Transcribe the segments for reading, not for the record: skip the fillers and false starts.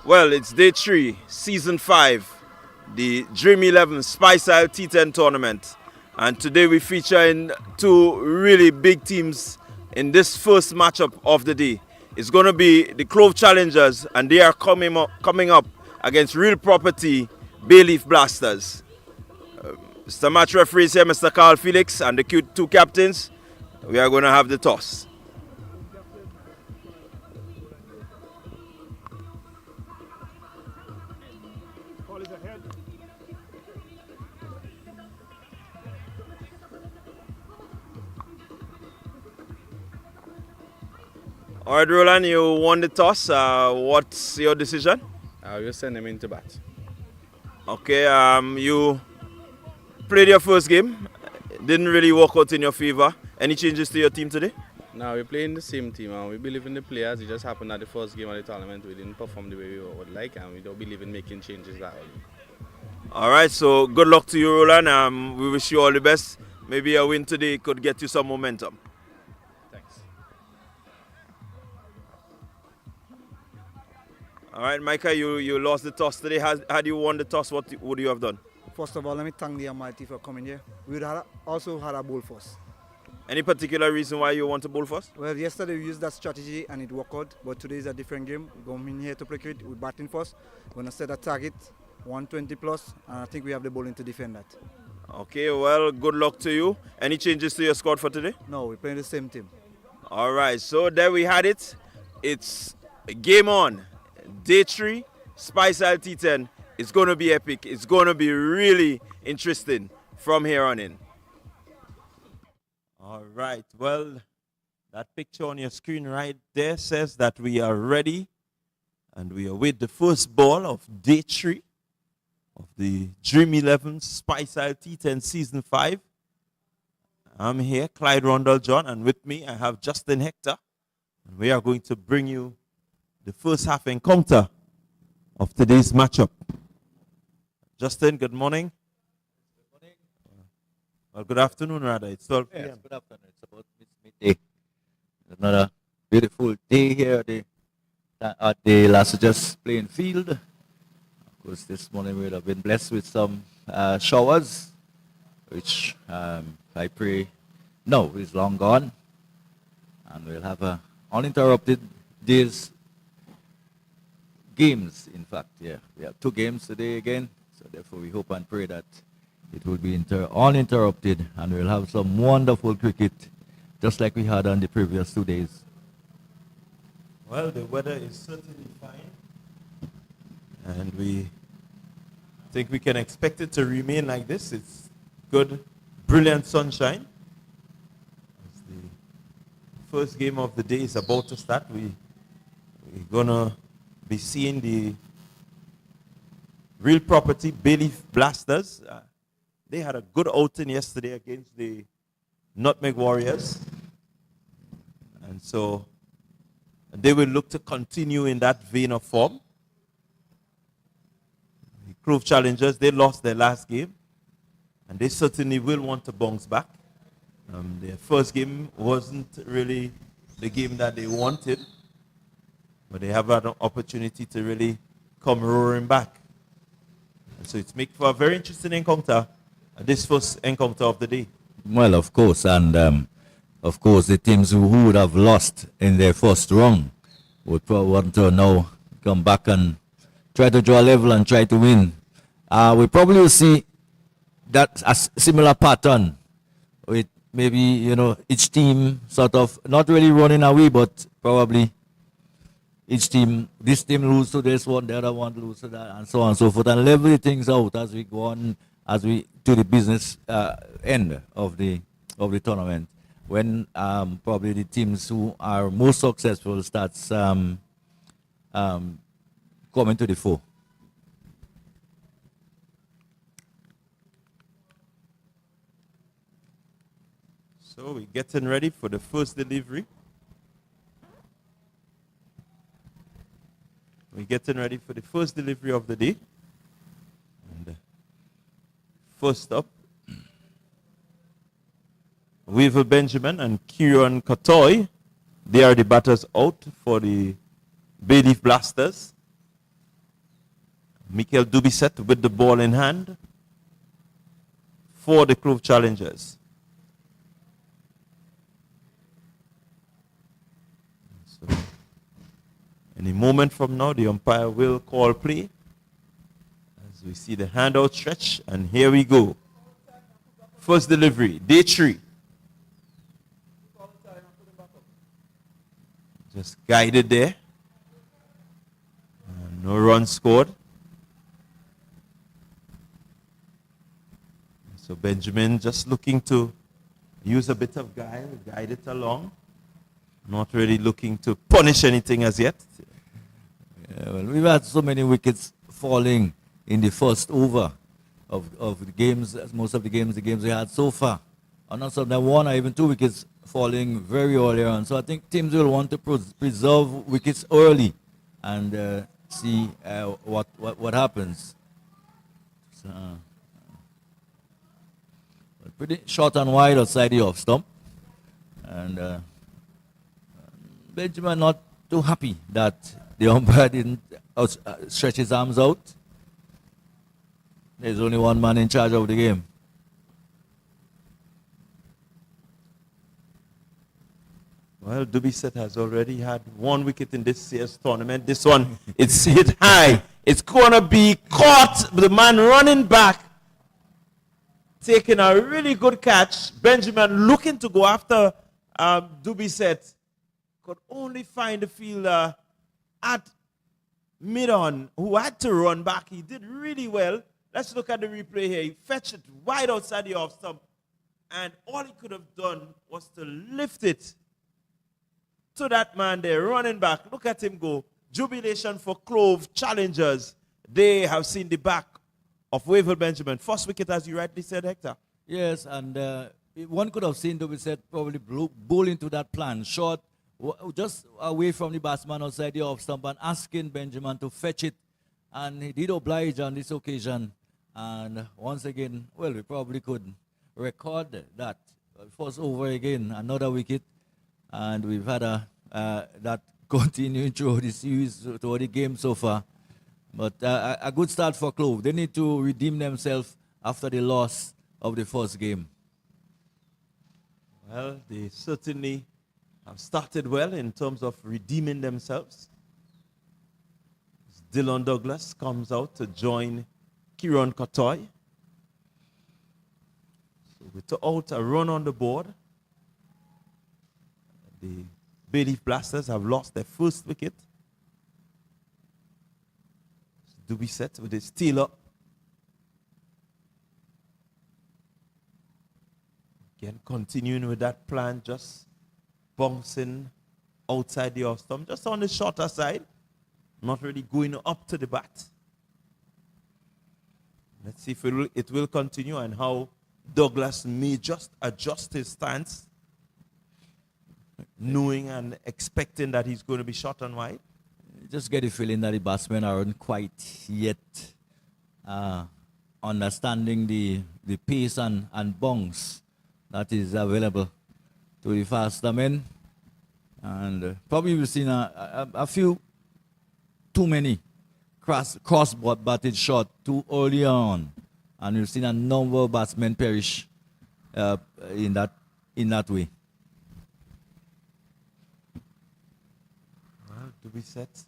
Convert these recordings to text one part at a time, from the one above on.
Well, it's day 3, season 5, the Dream 11 Spiceisle T10 tournament. And today we feature in two really big teams in this first matchup of the day. It's going to be the Clove challengers, and they are coming up against Real Property Bayleaf Blasters. Mr. Match referee is here, Mr. Carl Felix, and the two captains. We are going to have the toss. All right, Roland, you won the toss. What's your decision? We'll send him into bat. Okay, you played your first game. Didn't really work out in your favor. Any changes to your team today? No, we're playing the same team. We believe in the players. It just happened that the first game of the tournament we didn't perform the way we would like, and we don't believe in making changes that early. All right, so good luck to you, Roland. We wish you all the best. Maybe a win today could get you some momentum. Thanks. All right, Micah, you lost the toss today. Had you won the toss, what would you have done? First of all, let me thank the Almighty for coming here. We would have also had a bowl first. Any particular reason why you want to bowl first? Well, yesterday we used that strategy and it worked out, but today is a different game. We're going here to play cricket. We're batting first. We're going to set a target, 120 plus, and I think we have the bowling to defend that. Okay, well, good luck to you. Any changes to your squad for today? No, we're playing the same team. All right, so there we had it. It's game on. Day 3, Spiceisle T10. It's going to be epic. It's going to be really interesting from here on in. All right, well, that picture on your screen right there says that we are ready and we await the first ball of day 3 of the Dream 11 Spiceisle T10 Season 5. I'm here, Clyde Rondell John, and with me I have Justin Hector. And we are going to bring you the first half encounter of today's matchup. Justin, good morning. Good morning. Well, good afternoon, rather. It's 12 p.m. Yes, good afternoon. It's about midday. Another beautiful day here at the Las Vegas playing field. Of course, this morning we would have been blessed with some showers, which I pray no is long gone. And we'll have a uninterrupted day's games, in fact. Yeah, we have 2 games today again. So therefore we hope and pray that it will be uninterrupted and we'll have some wonderful cricket just like we had on the previous 2 days. Well, the weather is certainly fine. And we think we can expect it to remain like this. It's good, brilliant sunshine. As the first game of the day is about to start, we're going to be seeing the Real Property Bayleaf Blasters. They had a good outing yesterday against the Nutmeg Warriors. And so they will look to continue in that vein of form. The Clove challengers, they lost their last game. And they certainly will want to bounce back. Their first game wasn't really the game that they wanted. But they have had an opportunity to really come roaring back. And so it's making for a very interesting encounter, this first encounter of the day. Well, of course, and of course the teams who would have lost in their first round would probably want to now come back and try to draw a level and try to win. We probably will see that a similar pattern with maybe, each team sort of not really running away, but probably each team, this team lose to this one, the other one lose to that, and so on and so forth, and level things out as we go on, as we to the business end of the tournament, when probably the teams who are most successful starts coming to the fore. So we're getting ready for the first delivery. We're getting ready for the first delivery of the day. And first up, Weaver Benjamin and Kieran Katoy. They are the batters out for the Bayleaf Blasters. Mikel Dubisset with the ball in hand for the Clove challengers. So, any moment from now, the umpire will call play. As we see the hand outstretched, and here we go. First delivery, day 3. Just guided there. No run scored. So Benjamin just looking to use a bit of guide it along. Not really looking to punish anything as yet. Yeah, well, we've had so many wickets falling in the first over of the games, most of the games we had so far. And also there 1 or even 2 wickets falling very early on. So I think teams will want to preserve wickets early and see what happens. So, pretty short and wide outside the off stump. And Benjamin not too happy that the umpire didn't stretch his arms out. There's only one man in charge of the game. Well, Dubisset has already had 1 wicket in this year's tournament. This one, it's hit high. It's going to be caught. The man running back, taking a really good catch. Benjamin looking to go after Dubisset. Could only find the fielder at mid-on who had to run back. He did really well. Let's look at the replay here. He fetched it wide outside the off stump. And all he could have done was to lift it to that man there, running back. Look at him go. Jubilation for Clove challengers. They have seen the back of Wavell Benjamin. First wicket, as you rightly said, Hector. Yes, and one could have seen Dubisset probably bowl into that plan. Short, just away from the batsman outside the off stump and asking Benjamin to fetch it. And he did oblige on this occasion. And once again, well, we probably could record that. First over again, another wicket. And we've had that continuing through the series, through the game so far. But a good start for Clove. They need to redeem themselves after the loss of the first game. Well, they certainly have started well in terms of redeeming themselves. Dylan Douglas comes out to join Kieran Kotoy. So without a run on the board, the Bayleaf Blasters have lost their first wicket. Dubisset with his steal up. Again, continuing with that plan, just bouncing outside the off stump, just on the shorter side, not really going up to the bat. Let's see if it will continue and how Douglas may just adjust his stance, knowing and expecting that he's going to be short and wide. Just get the feeling that the batsmen aren't quite yet understanding the pace and bounce that is available to the faster men. And probably we've seen a few too many cross-batted shot too early on. And we've seen a number of batsmen perish in that way. Well, Dubisset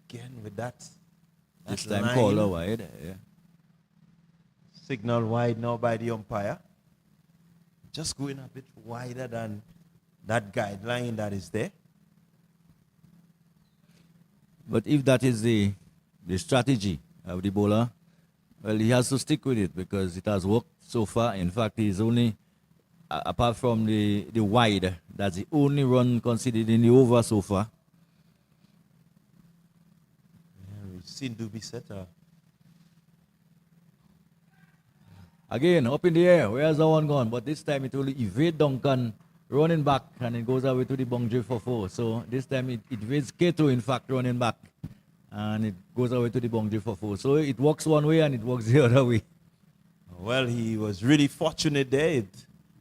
again with that. This time call wide. Yeah. Signal wide now by the umpire. Just going a bit wider than that guideline that is there. But if that is the strategy of the bowler, well, he has to stick with it because it has worked so far. In fact, he's only, apart from the wide, that's the only run conceded in the over so far. Yeah, we've seen Dubisset. Again, up in the air, where's the one gone? But this time it will evade Duncan running back and it goes away to the boundary for 4. So this time it evades Kato, in fact, running back. And it goes away to the boundary for 4. So it works one way and it works the other way. Well, he was really fortunate there.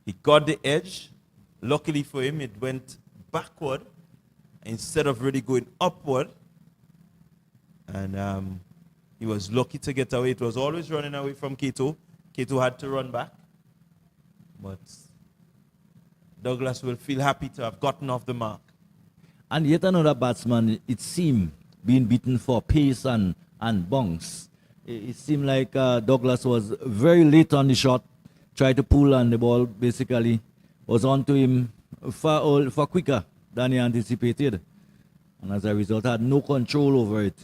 He got the edge. Luckily for him, it went backward instead of really going upward. And he was lucky to get away. It was always running away from Keto. Keto had to run back. But Douglas will feel happy to have gotten off the mark. And yet another batsman, it seemed, being beaten for pace and bounce. It seemed like Douglas was very late on the shot, tried to pull, and the ball basically was onto him far quicker than he anticipated. And as a result, had no control over it.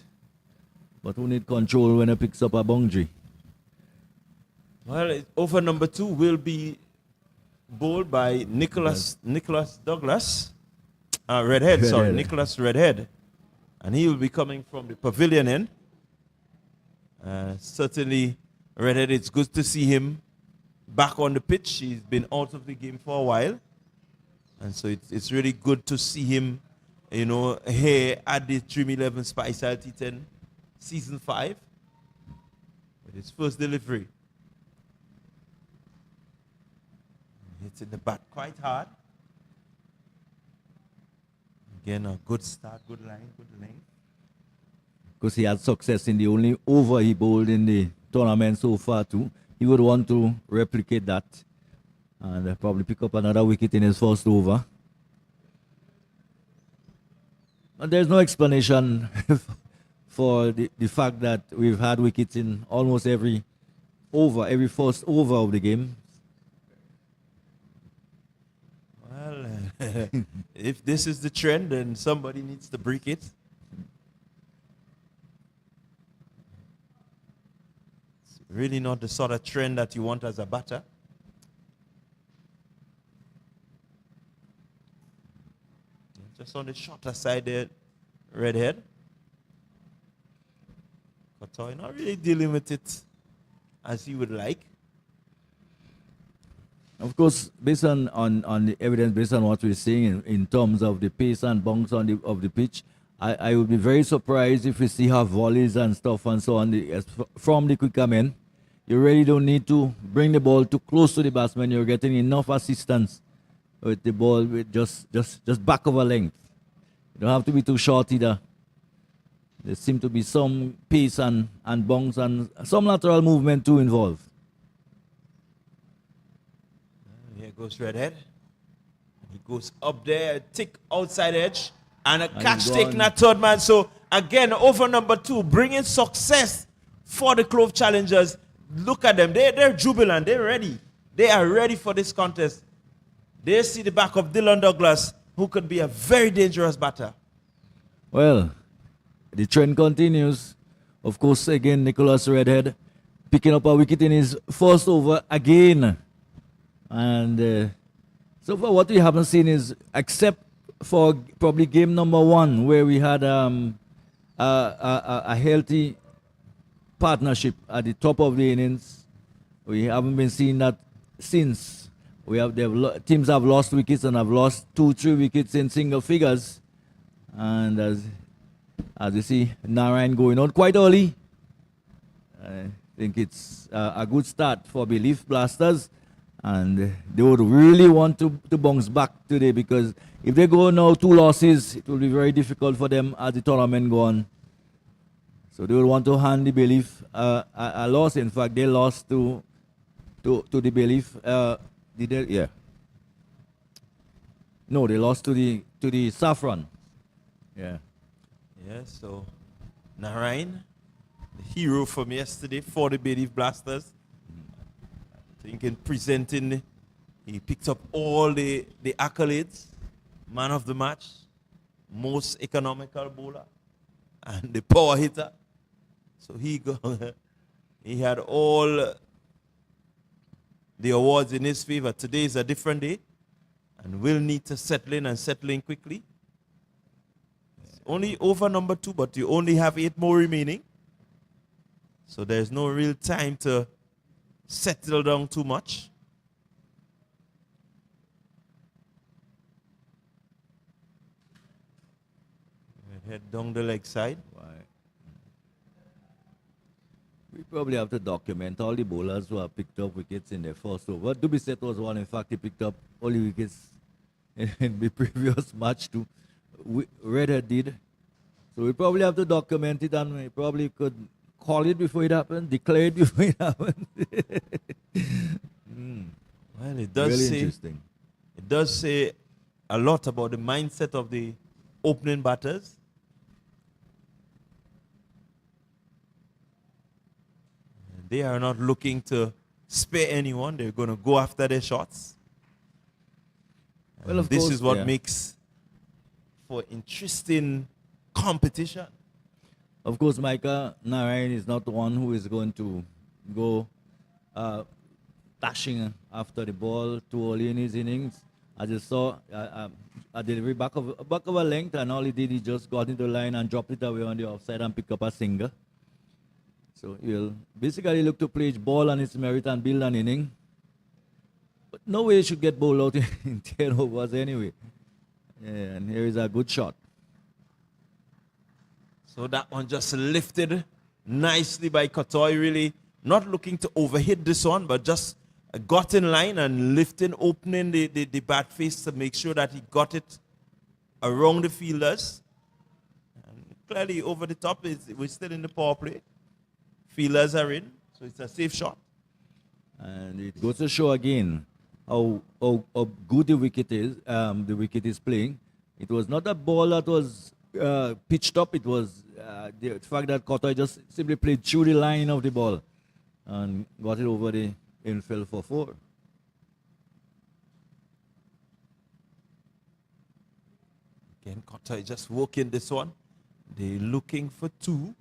But who need control when he picks up a boundary? Well, over number 2 will be bowled by Nicholas Douglas. Redhead, sorry, Nicholas Redhead. And he will be coming from the pavilion end. Certainly, Redhead, it's good to see him back on the pitch. He's been out of the game for a while. And so it's really good to see him, you know, here at the Dream 11 Spiceisle T10 Season 5 with his first delivery. Hitting the bat quite hard. Again, a good start, good line, good length. Because he had success in the only over he bowled in the tournament so far too. He would want to replicate that and probably pick up another wicket in his first over. And there's no explanation for the fact that we've had wickets in almost every first over of the game. Well, if this is the trend, then somebody needs to break it. It's really not the sort of trend that you want as a batter. Just on the shorter side there, Redhead. Kotoy not really dealing with it as he would like. Of course, based on the evidence, based on what we're seeing in terms of the pace and bounce of the pitch, I would be very surprised if we see half volleys and stuff and so on from the quicker men. You really don't need to bring the ball too close to the batsman. You're getting enough assistance with the ball with just back of a length. You don't have to be too short either. There seem to be some pace and bounce and some lateral movement too involved. Here goes Redhead. He goes up there, tick outside edge, and a catch taken at third man. So again, over number 2, bringing success for the Clove challengers. Look at them. They're jubilant. They're ready. They are ready for this contest. They see the back of Dylan Douglas, who could be a very dangerous batter. Well, the trend continues. Of course, again, Nicholas Redhead picking up a wicket in his first over again. And so far what we haven't seen is, except for probably game number 1, where we had a healthy partnership at the top of the innings, we haven't been seeing that since. Teams have lost wickets and have lost 2-3 wickets in single figures. And as you see, Narayan going on quite early. I think it's a good start for Belief Blasters. And they would really want to bounce back today, because if they go now 2 losses, it will be very difficult for them as the tournament go on. So they will want to hand the Belief a loss. In fact, they lost to the Belief. Did they? Yeah. No, they lost to the Saffron. Yeah. Yeah, so Narayan, the hero from yesterday for the Belief Blasters. I think in presenting, he picked up all the accolades. Man of the match, most economical bowler, and the power hitter. So he had all the awards in his favor. Today is a different day, and we'll need to settle in quickly. It's only over number 2, but you only have 8 more remaining. So there's no real time to settle down too much. Head down the leg side. Right. We probably have to document all the bowlers who have picked up wickets in their first over. Dubisset was one. In fact, he picked up all the wickets in the previous match too. Redhead did. So So we probably have to document it, and we probably could call it before it happened, declare it before it happened. Well, it does Really say interesting. it does say a lot about the mindset of the opening batters. They are not looking to spare anyone. They're going to go after their shots. Well, of This course, is what yeah. makes for interesting competition. Of course, Micah Narayan is not the one who is going to go dashing after the ball too early in his innings. I just saw a delivery back of a length, and all he did, he just got into the line and dropped it away on the offside and picked up a single. So he'll basically look to play his ball on its merit and build an inning. But no way he should get bowled out in 10 overs anyway. Yeah, and here is a good shot. So that one just lifted nicely by Kotoy, really not looking to overhit this one, but just got in line and lifting, opening the bat face to make sure that he got it around the fielders. And clearly over the top, we're still in the power play. Fielders are in, so it's a safe shot. And it goes to show again how good the wicket is. The wicket is playing. It was not a ball that was pitched up. It was the fact that Kotoy just simply played through the line of the ball and got it over the infield for 4. Again, Kotoy just working this one. They're looking for 2.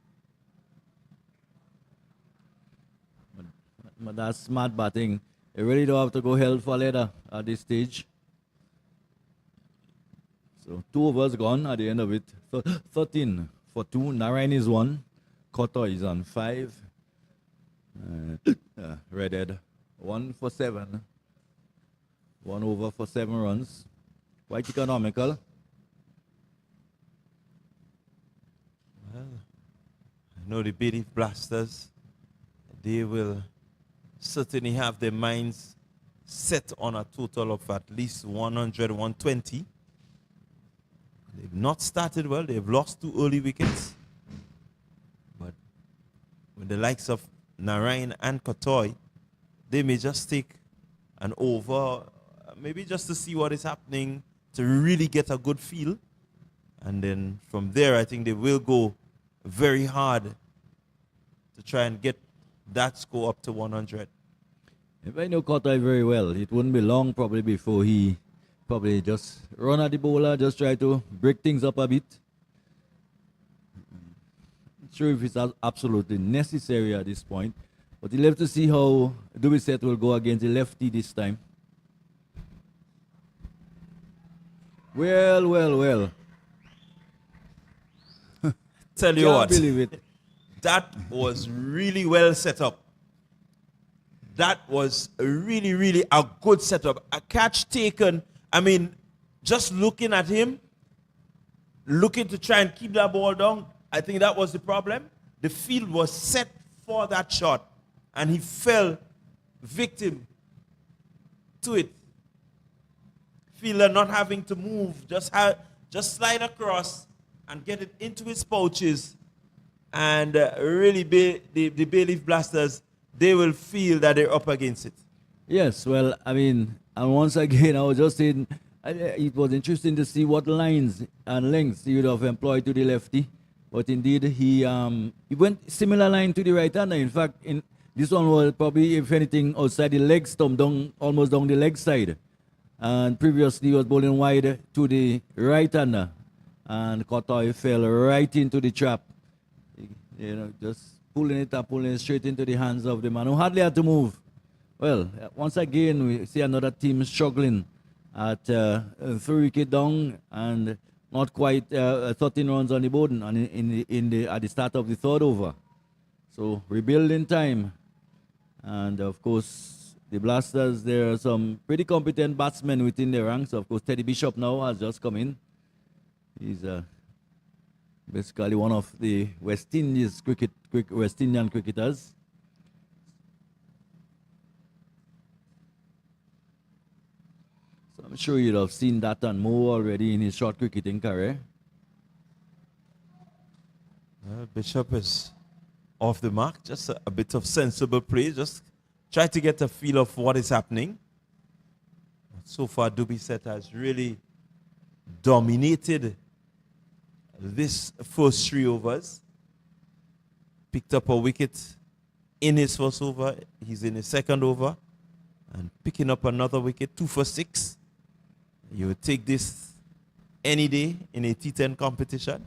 But that's smart batting. You really don't have to go hell for leather at this stage. So 2 overs gone at the end of it. 13 for 2. Narayan is 1. Kotoy is on 5. Redhead 1 for 7. 1 over for 7 runs. Quite economical. Well, I know the Bay Leaf Blasters, they will certainly have their minds set on a total of at least 100, 120. They've not started well. They've lost 2 early wickets. But with the likes of Narayan and Kotoy, they may just take an over, maybe just to see what is happening, to really get a good feel. And then from there, I think they will go very hard to try and get that score up to 100. If I know Kotoy very well, it wouldn't be long probably before he probably just run at the bowler, just try to break things up a bit. Not sure if it's absolutely necessary at this point, but you'll have to see how Dubisset will go against the lefty this time. Well. Tell you Can't what, believe it. that was really well set up. That was really, really a good setup. A catch taken. I mean, just looking at him, looking to try and keep that ball down, I think that was the problem. The field was set for that shot, and he fell victim to it. Fielder not having to move, just slide across and get it into his pouches. And really, the Bay Leaf Blasters, they will feel that they're up against it. Yes, well, I mean, and once again, I was just saying, it was interesting to see what lines and lengths he would have employed to the lefty. But indeed, he went similar line to the right hander. In fact, this one was probably, if anything, outside the leg stump, down, almost down the leg side. And previously, he was bowling wide to the right hander. And Kotoy fell right into the trap. You know, just pulling it straight into the hands of the man who hardly had to move. Well, once again, we see another team struggling at 3 wicket down and not quite 13 runs on the board and at the start of the 3rd over. So rebuilding time. And of course, the Blasters, there are some pretty competent batsmen within their ranks. Of course, Teddy Bishop now has just come in. He's basically one of the West Indian cricketers. So I'm sure you'd have seen that and more already in his short cricketing career. Bishop is off the mark. Just a bit of sensible play. Just try to get a feel of what is happening. So far, Dubiset has really dominated this first 3 overs. Picked up a wicket in his first over. He's in his second over. And picking up another wicket, 2 for 6. You would take this any day in a T10 competition.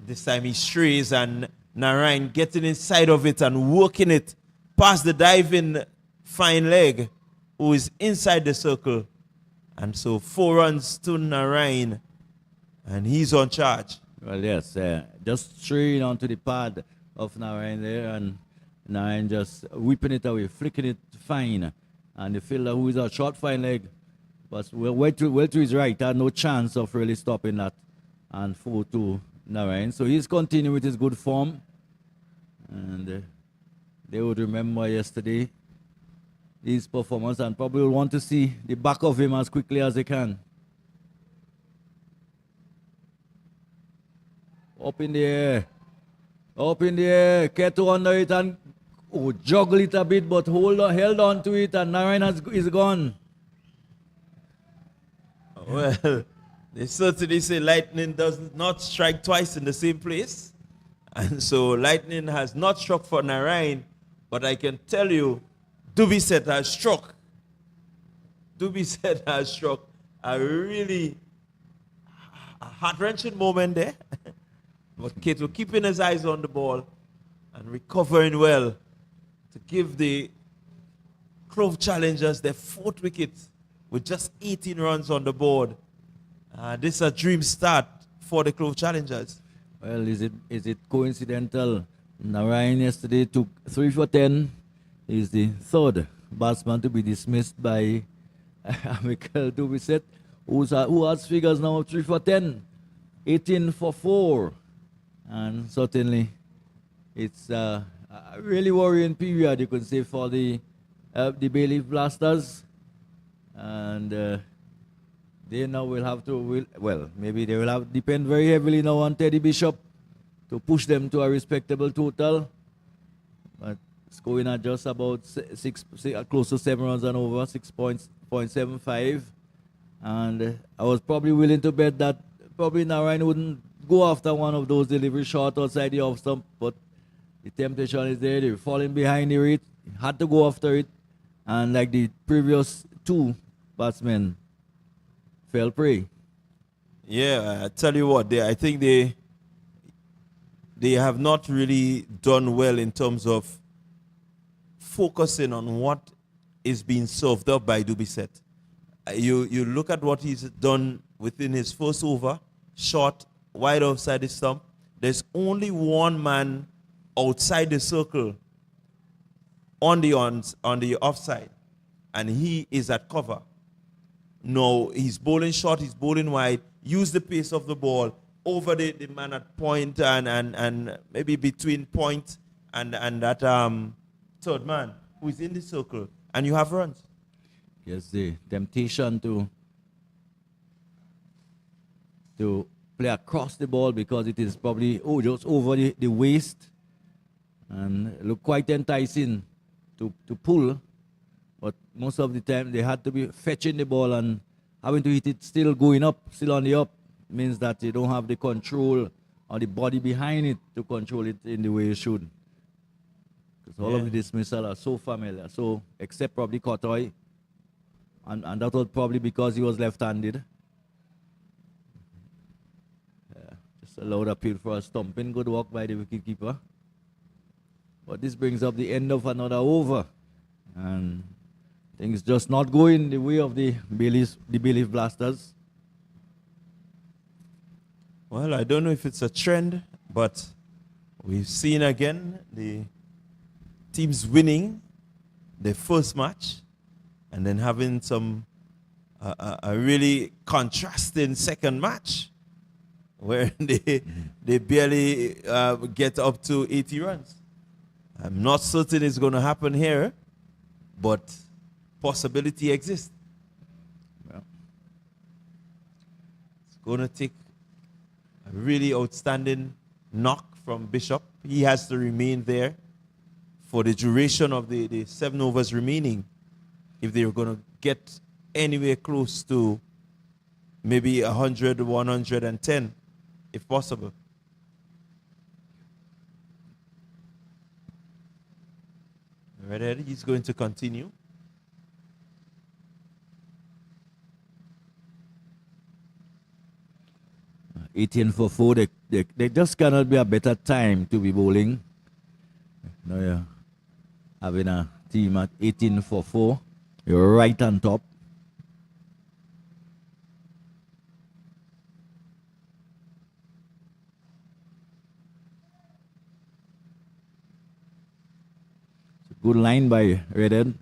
This time he strays and Narayan getting inside of it and working it past the diving fine leg who is inside the circle. And so 4 runs to Narayan and he's on charge. Well, yes, just straight onto the pad of Narayan there, and Narayan just whipping it away, flicking it fine. And the fielder, who is a short fine leg, but well to his right, had no chance of really stopping that. And 4-2 Narayan. So he's continuing with his good form. And they would remember yesterday his performance and probably will want to see the back of him as quickly as they can. Up in the air. Up in the air. Keto under it and juggle it a bit, but held on to it, and Narayan is gone. Well, they certainly say lightning does not strike twice in the same place. And so lightning has not struck for Narayan, but I can tell you, Dubiset has struck. Dubiset has struck a really heart-wrenching moment there. But Keto keeping his eyes on the ball and recovering well to give the Clove challengers their 4th wicket with just 18 runs on the board. This is a dream start for the Clove challengers. Well, is it coincidental? Narayan yesterday took 3 for 10. He's the 3rd batsman to be dismissed by Michael Dubiset, who has figures now of 3 for 10, 18 for 4. And certainly it's a really worrying period, you could say, for the Bayleaf Blasters. And they now will have to, maybe they will have to depend very heavily now on Teddy Bishop to push them to a respectable total. But it's going at just about close to 7 runs and over, 6.75. And I was probably willing to bet that probably Narayan wouldn't go after one of those deliveries short outside the off stump, but the temptation is there. They're falling behind the rate, had to go after it, and like the previous 2 batsmen, fell prey. Yeah, I tell you what, I think they have not really done well in terms of focusing on what is being served up by Dubiset. You look at what he's done within his first over, short, wide outside the stump. There's only one man outside the circle on the offside, and he is at cover. No, he's bowling short, he's bowling wide. Use the pace of the ball over the man at point and maybe between point and that 3rd man who is in the circle, and you have runs. Yes, the temptation to play across the ball because it is probably just over the waist and look quite enticing to pull. But most of the time they had to be fetching the ball and having to hit it still going up, still on the up. Means that you don't have the control or the body behind it to control it in the way you should. Because all of the dismissal are so familiar. So except probably Kotoy. And that was probably because he was left-handed. Just a loud appeal for a stumping. Good work by the wicketkeeper. But this brings up the end of another over. And things just not going the way of the Bayleaf Blasters. Well, I don't know if it's a trend, but we've seen again the teams winning their first match and then having a really contrasting second match where they barely get up to 80 runs. I'm not certain it's going to happen here, but possibility exists. Yeah. It's going to take a really outstanding knock from Bishop. He has to remain there for the duration of the 7 overs remaining if they're going to get anywhere close to maybe 100, 110, if possible. Redhead, he's going to continue. 18 for 4. They just cannot be a better time to be bowling. Now you're having a team at 18 for 4. You're right on top. Good line by Redhead.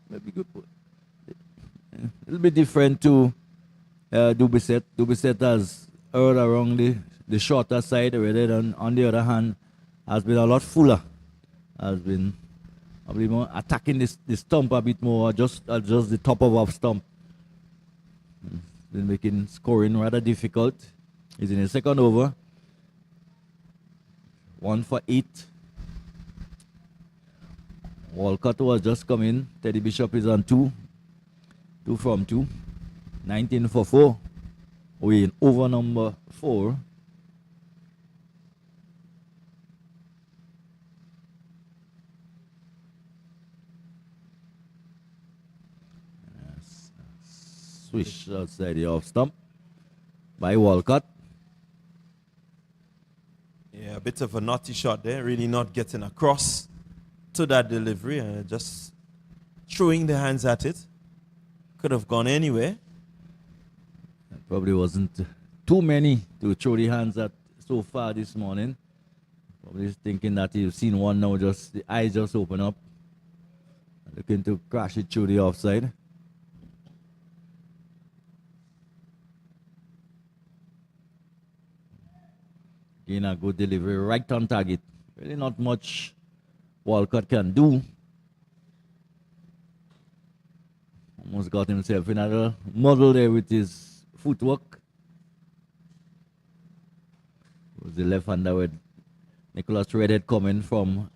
Maybe good. A little bit different to Dubiset. Dubiset has erred around the shorter side. Redhead, on the other hand, has been a lot fuller. Has been probably more attacking the stump a bit more, just the top of off stump. Been making scoring rather difficult. He's in his second over. 1 for 8. Walcott was just coming. Teddy Bishop is on 2. 2 from 2. 19 for 4. We're in over number 4. Swish outside the off stump by Walcott. Yeah, a bit of a naughty shot there. Really not getting across to that delivery. Just throwing the hands at it. Could have gone anywhere. Probably wasn't too many to throw the hands at so far this morning. Probably thinking that you've seen one now, just the eyes just open up. Looking to crash it through the offside. Again, a good delivery right on target. Really not much Walcott can do. Almost got himself in a muddle there with his footwork. It was the left-hander with Nicholas Redhead coming from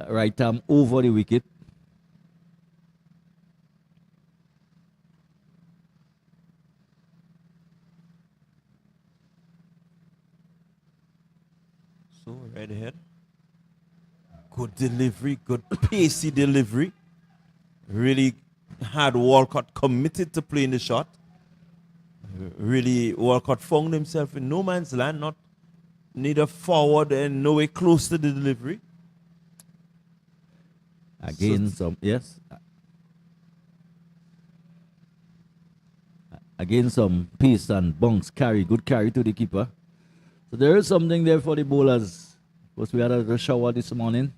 right arm over the wicket. So, Redhead. Good delivery, good pacey delivery. Really had Walcott committed to playing the shot. Really, Walcott found himself in no man's land, not neither forward and nowhere close to the delivery. Again, Again, some pace and bounce carry, good carry to the keeper. So there is something there for the bowlers. Because we had a shower this morning.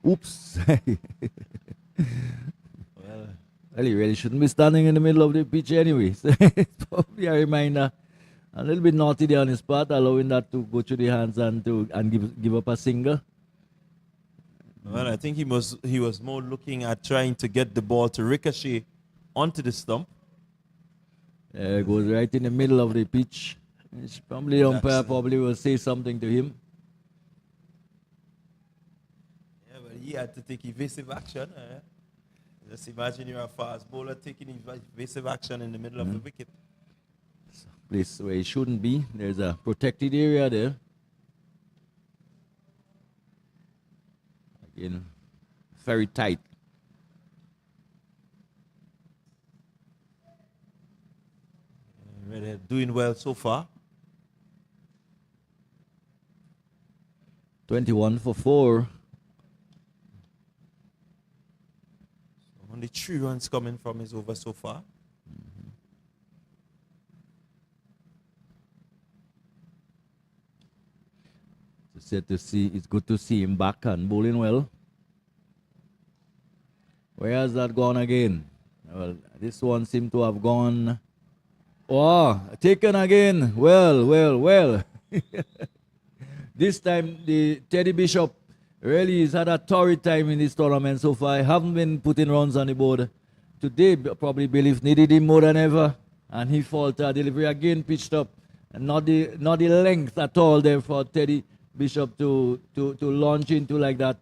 Oops. Well, he really shouldn't be standing in the middle of the pitch anyway. So it's probably a reminder. A little bit naughty there on his part, allowing that to go through the hands and give up a single. Well, I think he was more looking at trying to get the ball to ricochet onto the stump. It goes right in the middle of the pitch. Probably the umpire probably will say something to him. Yeah, but he had to take evasive action. Just imagine you're a fast bowler taking evasive action in the middle of the wicket. Place where he shouldn't be. There's a protected area there. Again, very tight. Redhead doing well so far. 21 for 4. Only 3 runs coming from his over so far. It's good to see him back and bowling well. Where has that gone again? Well, this one seemed to have gone Wow, taken again. Well. This time, the Teddy Bishop really has had a torrid time in this tournament so far. I haven't been putting runs on the board. Today, probably Belief needed him more than ever, and he faltered. Delivery again pitched up, and not the length at all there for Teddy Bishop to launch into like that.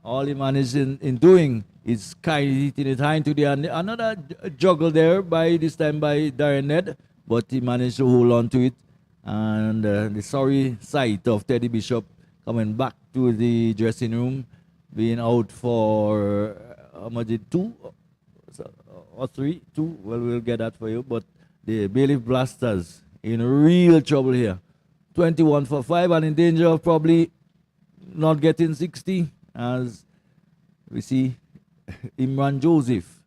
All he managed in doing is kind of hitting it high into the end. Another juggle there by this time by Darren Ned, but he managed to hold on to it. And the sorry sight of Teddy Bishop coming back to the dressing room, being out for how much is it, 2 or 3? 2. Well, we'll get that for you. But the Bailiff Blasters in real trouble here. 21 for 5 and in danger of probably not getting 60, as we see Imran Joseph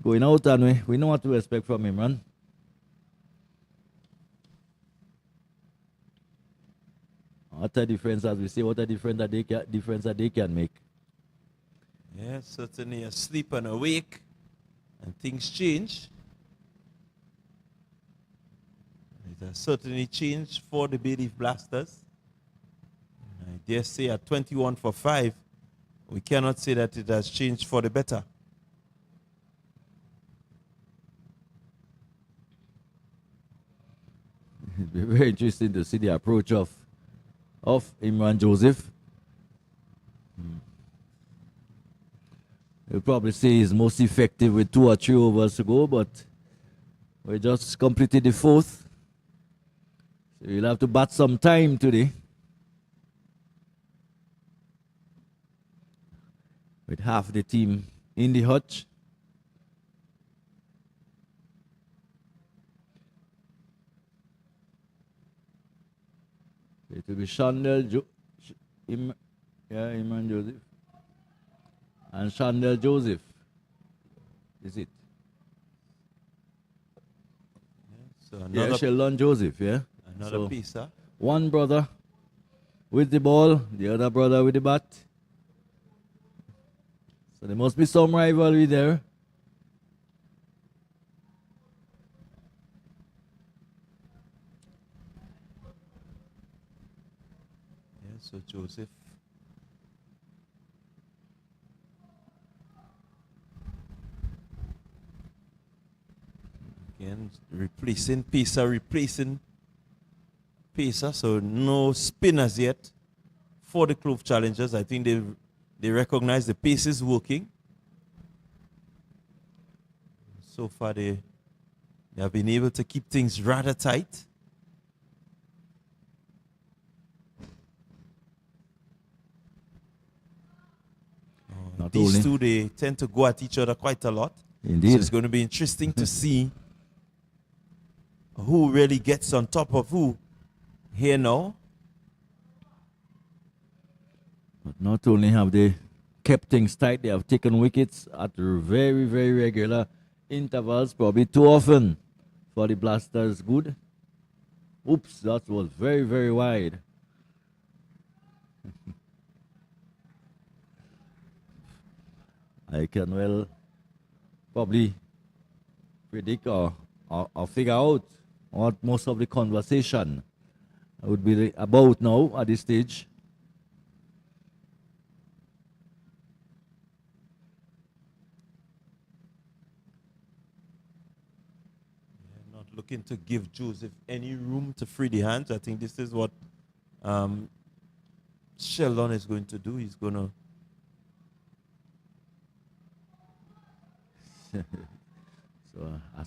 going out, and we know what to expect from Imran. What a difference, as we say, what a difference that they can make. Yeah, certainly asleep and awake, and things change. It has certainly changed for the Bailiff Blasters. I dare say at 21 for 5, we cannot say that it has changed for the better. It'll be very interesting to see the approach of Imran Joseph. You'll probably say he's most effective with 2 or 3 overs to go, but we just completed the 4th. So you'll have to bat some time today. With half the team in the hutch. It will be Imran Joseph. And Chandel Joseph. Is it? So another, yeah, Sheldon Joseph, yeah. Another piece, huh? One brother with the ball, the other brother with the bat. So there must be some rivalry there. Yeah, so Joseph. Again, replacing Pacer, so no spinners yet for the Clove challengers. I think they recognize the pace is working. So far, they have been able to keep things rather tight. These two, they tend to go at each other quite a lot. Indeed. So it's going to be interesting to see who really gets on top of who here now. But not only have they kept things tight, they have taken wickets at very, very regular intervals, probably too often for the Blasters' good. Oops, that was very, very wide. I can well probably predict or figure out what most of the conversation would be about now at this stage. Not looking to give Joseph any room to free the hands. I think this is what Sheldon is going to do. He's going to so a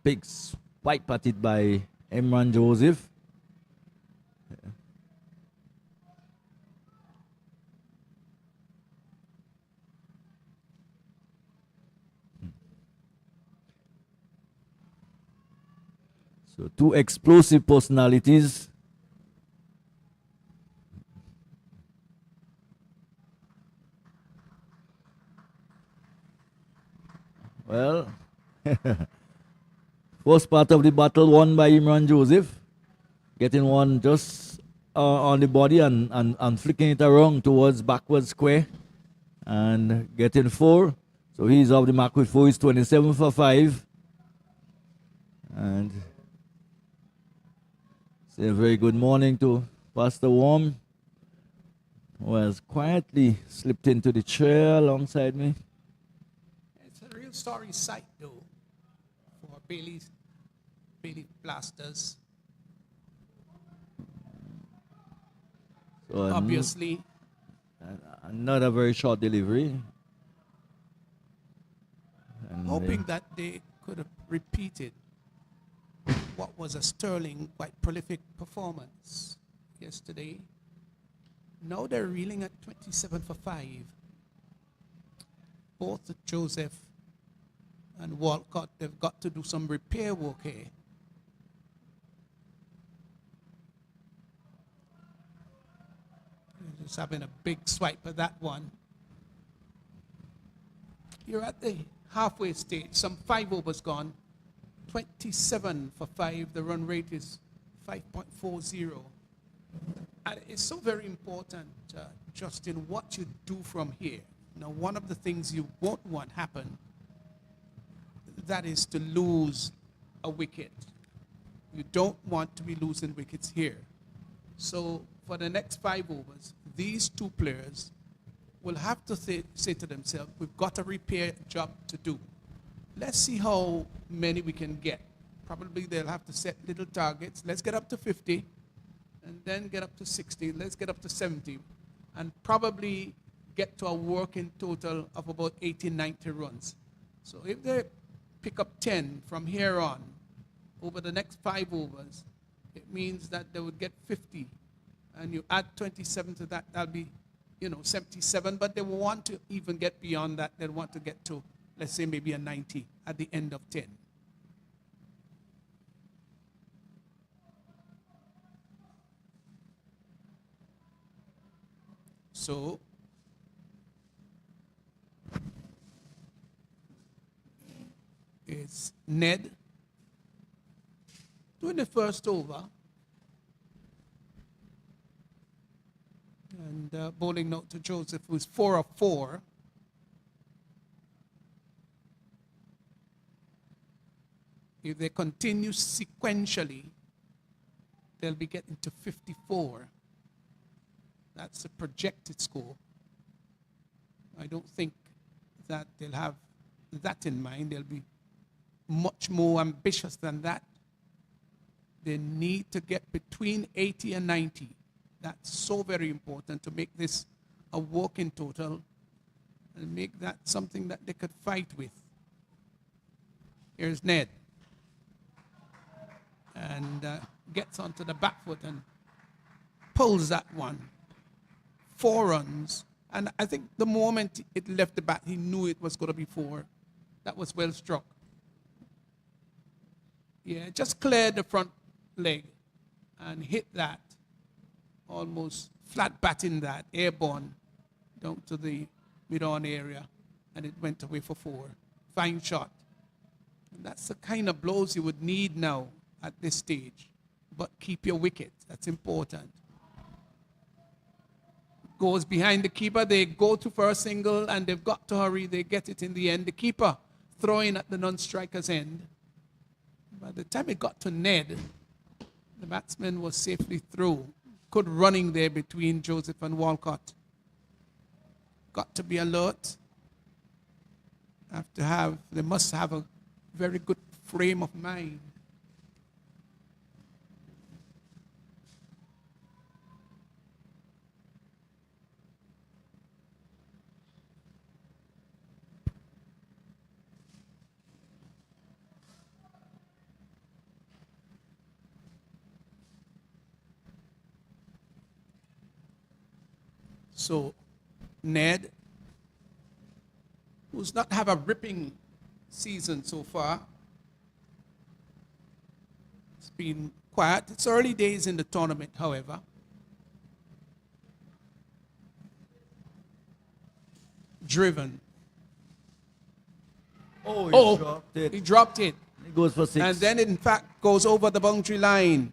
big swipe at it by Imran Joseph. So 2 explosive personalities. Well, first part of the battle won by Imran Joseph, getting one just on the body and flicking it around towards backward square and getting 4. So he's off the mark with 4. He's 27 for 5. And say a very good morning to Pastor Warm, who has quietly slipped into the chair alongside me. It's a real sorry sight, though, for Bailey Blasters. So Obviously, another very short delivery. And hoping that they could have repeated what was a sterling, quite prolific performance yesterday. Now they're reeling at 27 for 5. Both Joseph and Walcott, they've got to do some repair work here. Just having a big swipe at that one. You're at the halfway stage, some 5 overs gone. 27 for 5, the run rate is 5.40. And it's so very important, Justin, what you do from here. Now, one of the things you won't want happen, that is to lose a wicket. You don't want to be losing wickets here. So for the next 5 overs, these two players will have to say to themselves, we've got a repair job to do. Let's see how many we can get. Probably they'll have to set little targets. Let's get up to 50, and then get up to 60. Let's get up to 70, and probably get to a working total of about 80, 90 runs. So if they pick up 10 from here on, over the next 5 overs, it means that they would get 50. And you add 27 to that, that'll be, 77. But they will want to even get beyond that. They'll want to get to, let's say, maybe a 90 at the end of 10. So it's Ned doing the first over. And bowling note to Joseph, who's 4 of 4. If they continue sequentially, they'll be getting to 54. That's a projected score. I don't think that they'll have that in mind. They'll be much more ambitious than that. They need to get between 80 and 90. That's so very important to make this a working total and make that something that they could fight with. Here's Ned. And gets onto the back foot and pulls that one. 4 runs. And I think the moment it left the bat, he knew it was going to be 4. That was well struck. Yeah, just cleared the front leg and hit that. Almost flat batting that, airborne, down to the mid-on area, and it went away for 4. Fine shot. And that's the kind of blows you would need now at this stage. But keep your wicket. That's important. Goes behind the keeper. They go to for a single, and they've got to hurry. They get it in the end. The keeper throwing at the non-striker's end. By the time it got to Ned, the batsman was safely through. Good running there between Joseph and Walcott. Got to be alert. They must have a very good frame of mind. So, Ned, who's not have a ripping season so far, it's been quiet. It's early days in the tournament, however. Driven. Oh, dropped it. He dropped it. He goes for 6. And then, in fact, goes over the boundary line.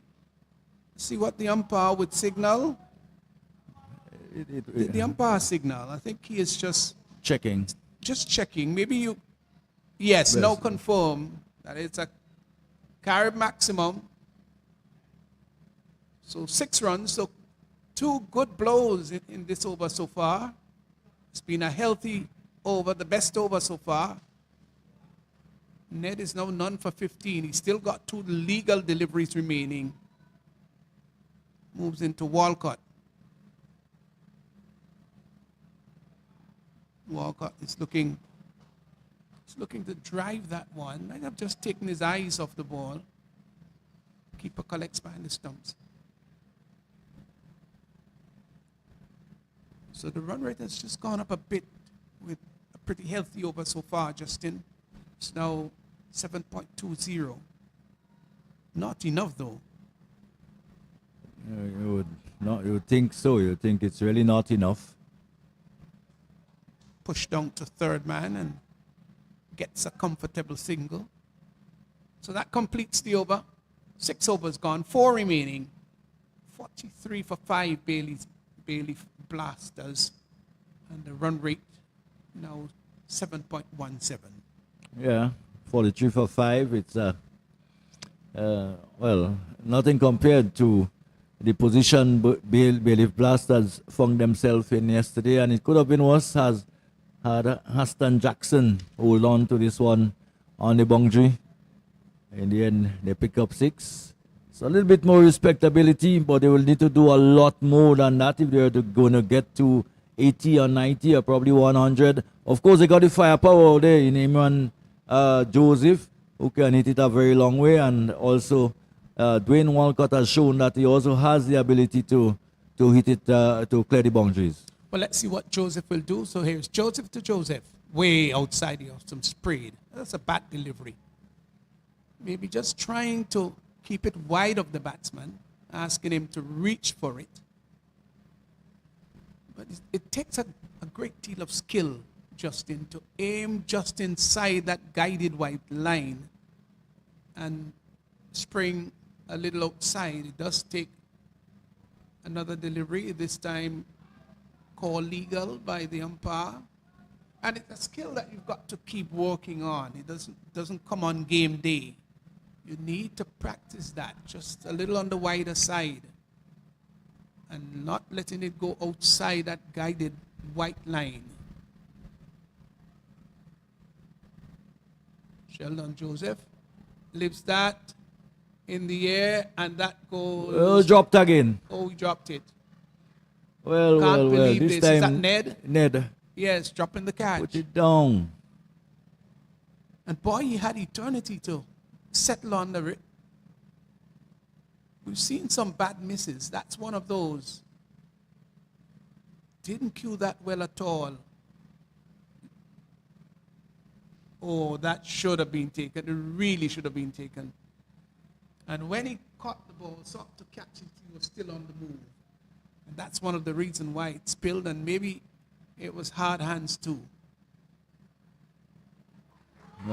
See what the umpire would signal? The umpire signal. I think he is just checking. Just checking. Maybe you. Yes, now confirm that it's a Carib maximum. So 6 runs. So 2 good blows in this over so far. It's been a healthy over, the best over so far. Ned is now none for 15. He's still got 2 legal deliveries remaining. Moves into Walcott. Walcott is looking to drive that one. Might have just taken his eyes off the ball. Keeper collects behind the stumps. So the run rate has just gone up a bit with a pretty healthy over so far, Justin. It's now 7.20. Not enough though. You would think so. You think it's really not enough. Push down to third man and gets a comfortable single. So that completes the over. 6 overs gone, 4 remaining. 43 for 5 Bailey Blasters. And the run rate now 7.17. Yeah, 43 for 5. It's well, nothing compared to the position Bailey Blasters found themselves in yesterday, and it could have been worse had Huston Jackson hold on to this one on the boundary. In the end, they pick up 6. So a little bit more respectability, but they will need to do a lot more than that if they're going to get to 80 or 90 or probably 100. Of course, they got the firepower out there in Imran Joseph, who can hit it a very long way, and also Dwayne Walcott has shown that he also has the ability to hit it, to clear the boundaries. Well, let's see what Joseph will do. So here's Joseph to Joseph, way outside here, some sprayed. That's a bad delivery. Maybe just trying to keep it wide of the batsman, asking him to reach for it. But it takes a great deal of skill, Justin, to aim just inside that guided white line and spring a little outside. It does take another delivery, this time called legal by the umpire. And it's a skill that you've got to keep working on. It doesn't come on game day. You need to practice that just a little on the wider side and not letting it go outside that guided white line. Sheldon Joseph leaves that in the air, and that goes... Oh, dropped again. Oh, he dropped it. Well, Can't believe this this. time... Is that Ned? Ned. Yes, dropping the catch. Put it down. And boy, he had eternity to settle on the... We've seen some bad misses. That's one of those. Didn't cue that well at all. Oh, that should have been taken. It really should have been taken. And when he caught the ball, sought to catch it, he was still on the move. And that's one of the reasons why it spilled, and maybe it was hard hands too.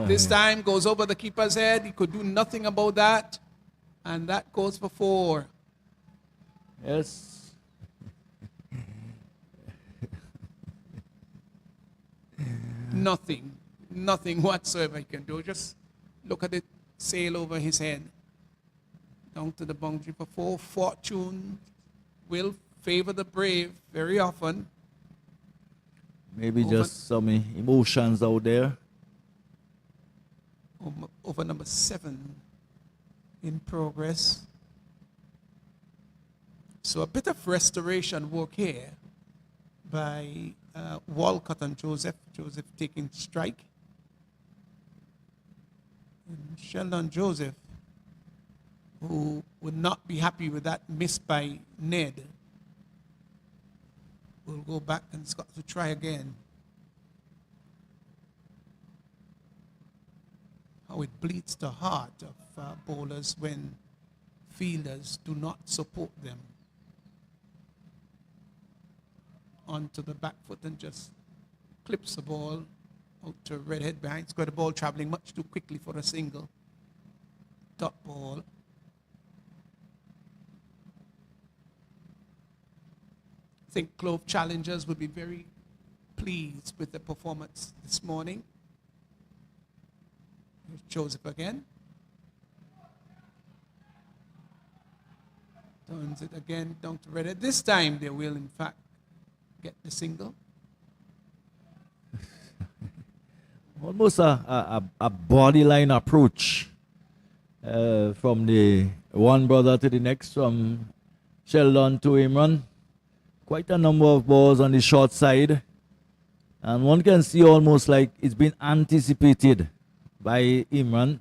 This time goes over the keeper's head. He could do nothing about that. And that goes for 4. Yes. Nothing whatsoever he can do. Just look at it sail over his head. Down to the boundary for 4. Fortune will favor the brave very often. Maybe just some emotions out there. Over number 7 in progress. So a bit of restoration work here by Walcott and Joseph. Joseph taking strike. And Sheldon Joseph, who would not be happy with that miss by Ned, will go back and it's got to try again. How it bleeds the heart of bowlers when fielders do not support them onto the back foot and just clips the ball out to redhead behind. It's got the ball traveling much too quickly for a single. Dot ball. I think Clove challengers would be very pleased with the performance this morning. Here's Joseph again. Turns it again down to red. This time they will, in fact, get the single. Almost a body line approach from the one brother to the next, from Sheldon to Imran. Quite a number of balls on the short side. And one can see almost like it's been anticipated by Imran.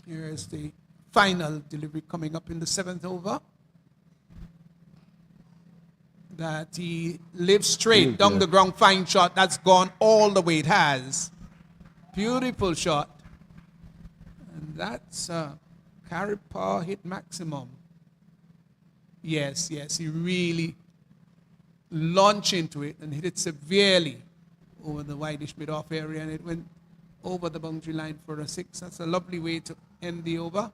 Here is the final delivery coming up in the 7th over. That he lives straight down the ground, fine shot. That's gone all the way. It has. Beautiful shot. And that's carry power hit maximum. Yes, he really launched into it and hit it severely over the wideish mid-off area, and it went over the boundary line for a 6. That's a lovely way to end the over.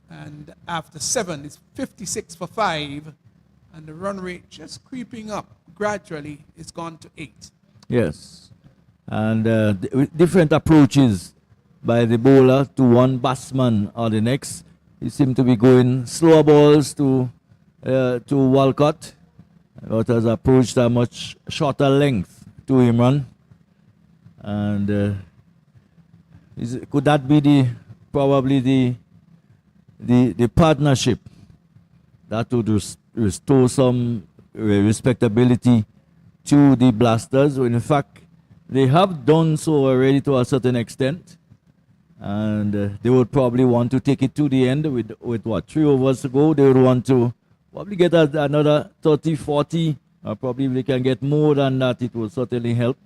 And after 7, it's 56 for 5. And the run rate just creeping up gradually. It's gone to 8. Yes. And different approaches by the bowler to one batsman or the next. He seemed to be going slower balls to Walcott, but has approached a much shorter length to Imran. And could that be probably the partnership that would restore some respectability to the Blasters? In fact, they have done so already to a certain extent, and they would probably want to take it to the end with what, 3 overs to go. They would want to probably get another 30, 40, or probably if they can get more than that, it will certainly help.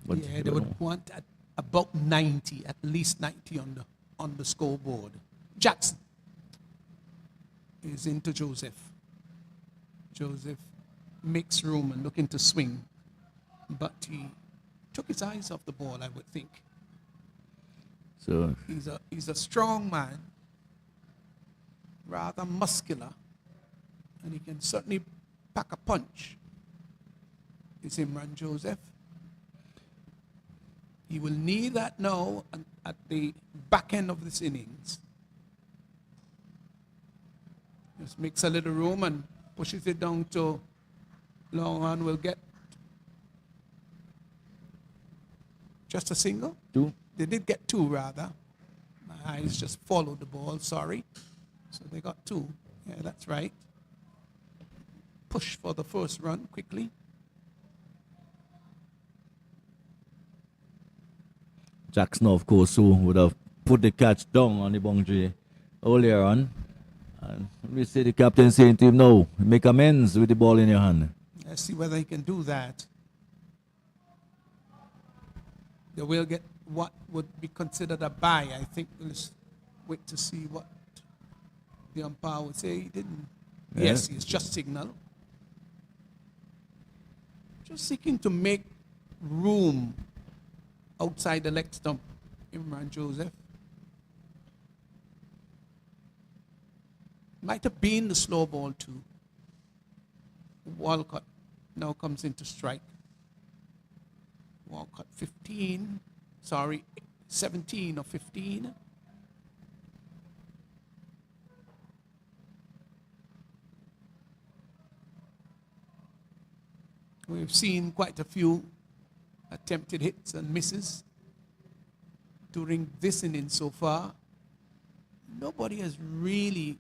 But yeah, they would want about 90, at least 90 on the scoreboard. Jackson is into Joseph. Joseph makes room and looking to swing, but he took his eyes off the ball, I would think. So he's a strong man, rather muscular, and he can certainly pack a punch. Is Imran Joseph. He will need that now at the back end of this innings. Just makes a little room and pushes it down to long on. Will get just a single. 2. They did get 2 rather. My eyes just followed the ball, sorry. So they got 2. Yeah, that's right. Push for the first run quickly. Jackson, of course, who would have put the catch down on the boundary earlier on. And we see the captain saying to him, no, make amends with the ball in your hand. Let's see whether he can do that. They will get what would be considered a bye. I think let's wait to see what the umpire would say. He didn't. Yeah. Yes, he's just signal. Just seeking to make room outside the leg stump, Imran Joseph. Might have been the slow ball too. Walcott now comes into strike. Walcott 17 or 15. We've seen quite a few attempted hits and misses during this inning so far. Nobody has really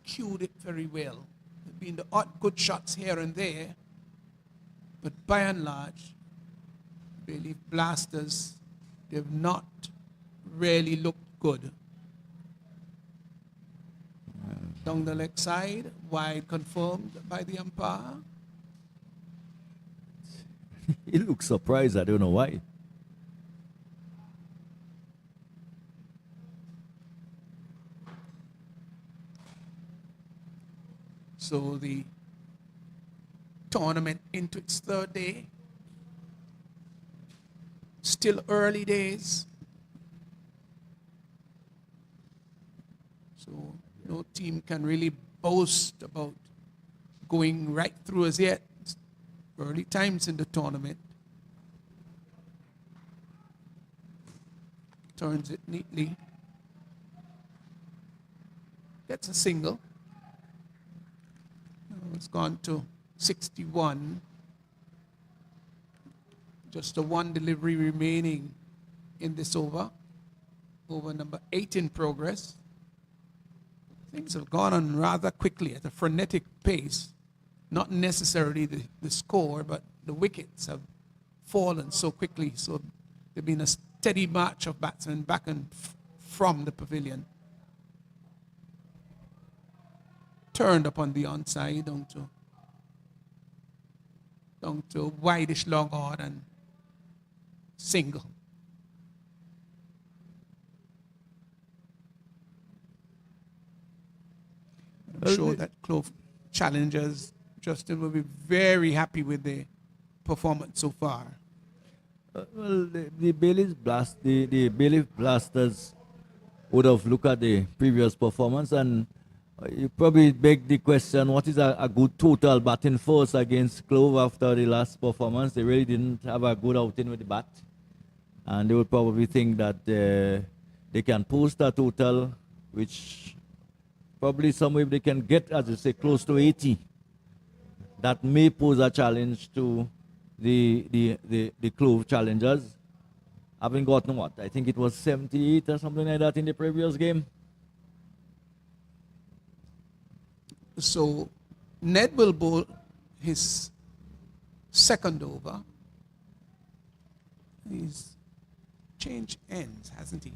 cued it very well. There have been the odd good shots here and there, but by and large, I believe Blasters, they've not really looked good. Down the leg side, wide confirmed by the umpire. He looks surprised. I don't know why. So the tournament into its 3rd day. Still early days. So no team can really boast about going right through as yet. Early times in the tournament. turns it neatly. Gets a single. Now it's gone to 61. Just a one delivery remaining in this over. Over number 8 in progress. Things have gone on rather quickly at a frenetic pace. Not necessarily the score, but the wickets have fallen so quickly. So there's been a steady march of batsmen back and from the pavilion. Turned up on the onside down to wideish long on and single. I'm sure that Clove challengers, Justin, will be very happy with their performance so far. Well, the Bailiff Blasters would have looked at the previous performance and you probably beg the question, what is a good total batting force against Clove after the last performance? They really didn't have a good outing with the bat. And they would probably think that they can post a total, which probably somewhere they can get, as you say, close to 80. That may pose a challenge to the Clove challengers. Having gotten what? I think it was 78 or something like that in the previous game. So Ned will bowl his second over. He's changed ends, hasn't he?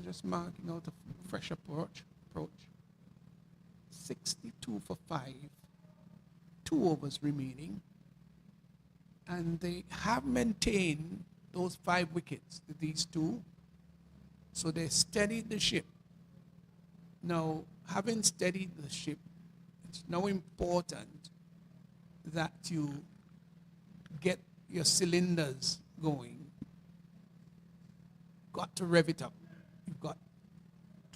Just marking out a fresh approach. 62 for 5. 2 overs remaining. And they have maintained those 5 wickets, these 2. So they steadied the ship. Now, having steadied the ship, it's now important that you get your cylinders going. Got to rev it up. You've got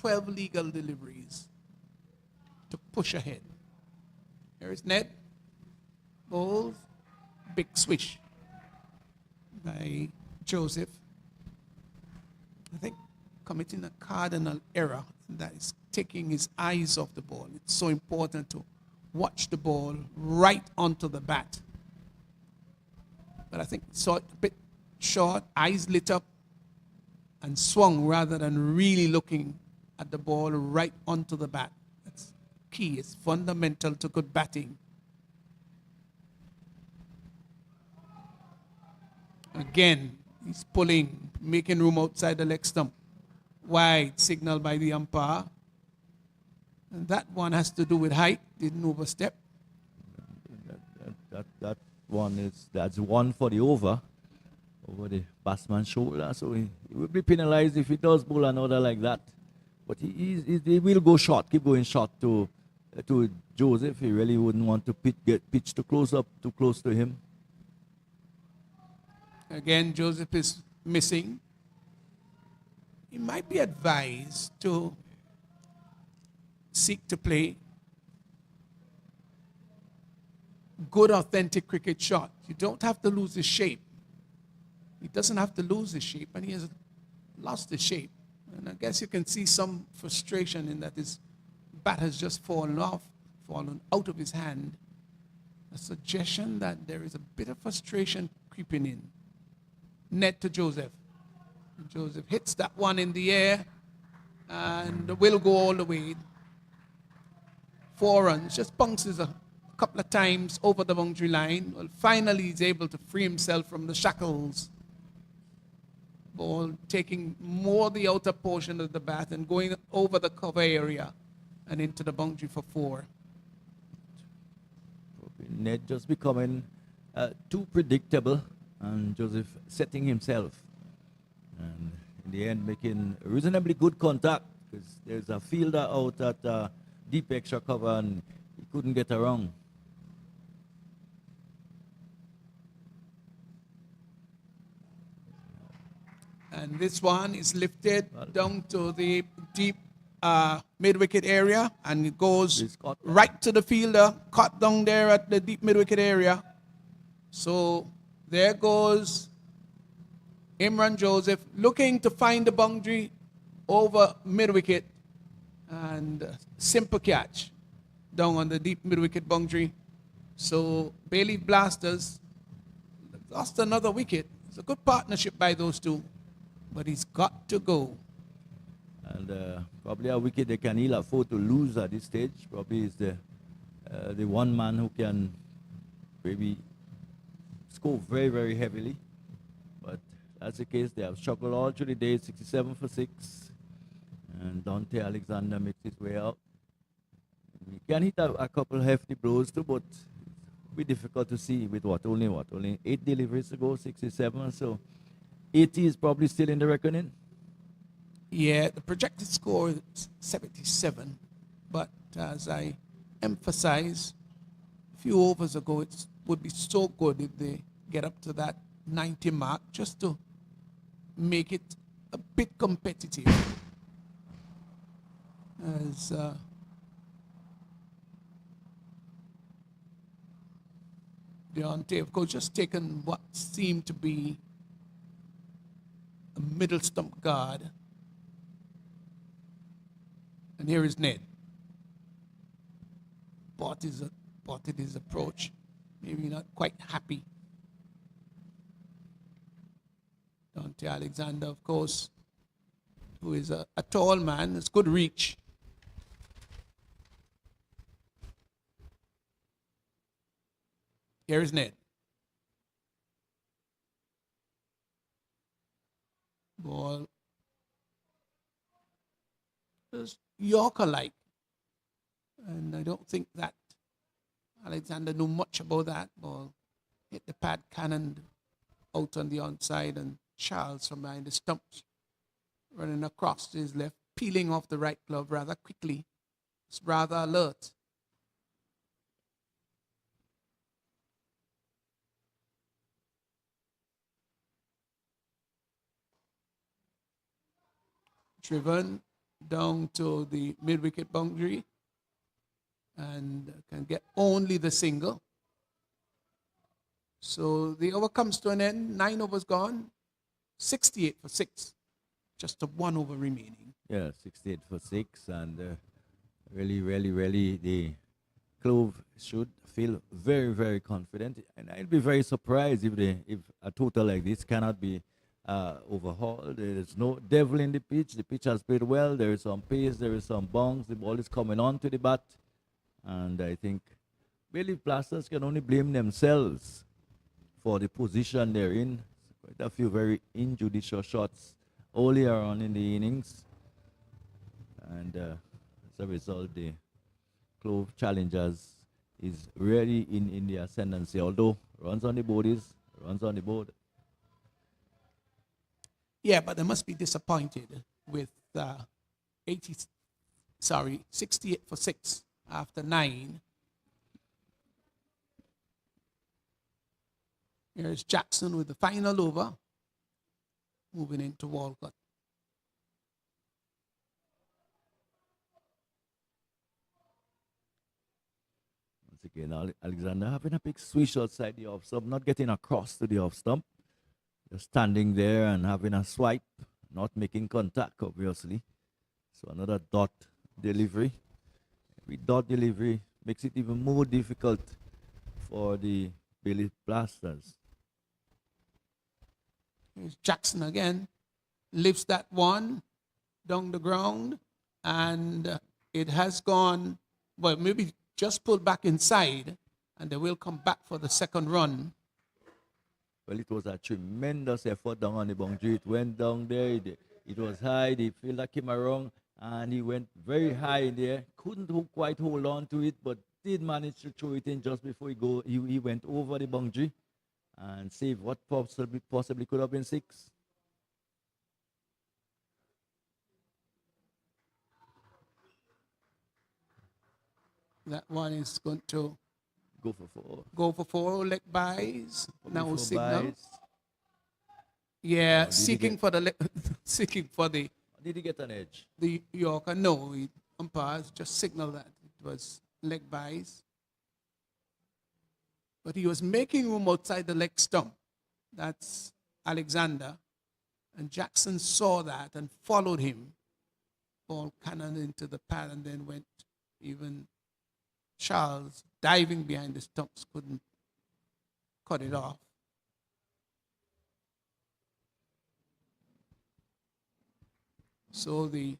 12 legal deliveries to push ahead. Here is Ned. Bowls. Big swish by Joseph. I think committing a cardinal error, that is taking his eyes off the ball. It's so important to watch the ball right onto the bat. But I think saw it a bit short, eyes lit up, and swung rather than really looking at the ball right onto the bat. That's key. It's fundamental to good batting. Again, he's pulling, making room outside the leg stump. Wide signal by the umpire. And that one has to do with height, didn't overstep. That's one for the over the batsman's shoulder. So he will be penalized if he does bowl another like that. But he will go short, keep going short to Joseph. He really wouldn't want to get pitched too close to him. Again, Joseph is missing. He might be advised to seek to play good, authentic cricket shot. You don't have to lose his shape. He doesn't have to lose his shape, and he has lost his shape. And I guess you can see some frustration in that his bat has just fallen out of his hand. A suggestion that there is a bit of frustration creeping in. Net to Joseph. Joseph hits that one in the air and will go all the way. 4 runs, just bounces a couple of times over the boundary line. Well, finally he's able to free himself from the shackles. Ball taking more the outer portion of the bat and going over the cover area and into the boundary for 4. Ned just becoming too predictable, and Joseph setting himself. And in the end, making reasonably good contact, because there's a fielder out at deep extra cover and he couldn't get around. And this one is lifted down to the deep mid-wicket area, and it goes right to the fielder, caught down there at the deep mid-wicket area. So there goes Imran Joseph looking to find the boundary over mid-wicket, and simple catch down on the deep mid-wicket boundary. So Bailey Blasters lost another wicket. It's a good partnership by those two, but he's got to go. And probably a wicket they can ill afford to lose at this stage. Probably is the one man who can maybe score very, very heavily. But that's the case. They have struggled all through the day, 67 for 6. And Dante Alexander makes his way out. He can hit a couple hefty blows too, but it's be difficult to see with only 8 deliveries to go, 67. So 80 is probably still in the reckoning. Yeah, the projected score is 77, but as I emphasize a few overs ago, it would be so good if they get up to that 90 mark just to make it a bit competitive. As Deontay, of course, just taken what seemed to be a middle stump guard. And here is Ned. Spotted his approach. Maybe not quite happy. Dante Alexander, of course, who is a tall man, has good reach. Here is Ned. Ball is Yorker-like. And I don't think that Alexander knew much about that. Ball hit the pad cannon out on the onside, and Charles from behind the stumps running across to his left, peeling off the right glove rather quickly. It's rather alert. Driven down to the mid-wicket boundary and can get only the single. So the over comes to an end. 9 overs gone. 68 for 6. Just a 1 over remaining. Yeah, 68 for 6. And really, the Clove should feel very, very confident. And I'd be very surprised if a total like this cannot be overhauled. There is no devil in the pitch. The pitch has played well. There is some pace. There is some bounce. The ball is coming on to the bat. And I think Bailey Blasters can only blame themselves for the position they're in. Quite a few very injudicious shots earlier on in the innings. And as a result, the Clove Challengers is really in the ascendancy. Although runs on the board is runs on the board. Yeah, but they must be disappointed with 68 for 6 after 9. Here's Jackson with the final over, moving into Walcott. Once again, Alexander having a big swish outside the off stump, not getting across to the off stump. Just standing there and having a swipe, not making contact, obviously. So another dot delivery. Every dot delivery makes it even more difficult for the Bailey Blasters. Here's Jackson again. Lifts that one down the ground, and it has gone, well, maybe just pulled back inside, and they will come back for the second run. Well, it was a tremendous effort down on the boundary. It went down there. It was high. The fielder came around, and he went very high in there. Couldn't quite hold on to it, but did manage to throw it in just before he went over the boundary and saved what possibly could have been 6. That one is going to go for 4. Go for 4 leg buys. Now signal. Buys. Yeah, seeking for the seeking for the. Did he get an edge? The Yorker, no. Umpires just signaled that it was leg buys. But he was making room outside the leg stump. That's Alexander. And Jackson saw that and followed him. Ball cannon into the pad and then went. Even Charles, diving behind the stumps, couldn't cut it off. So the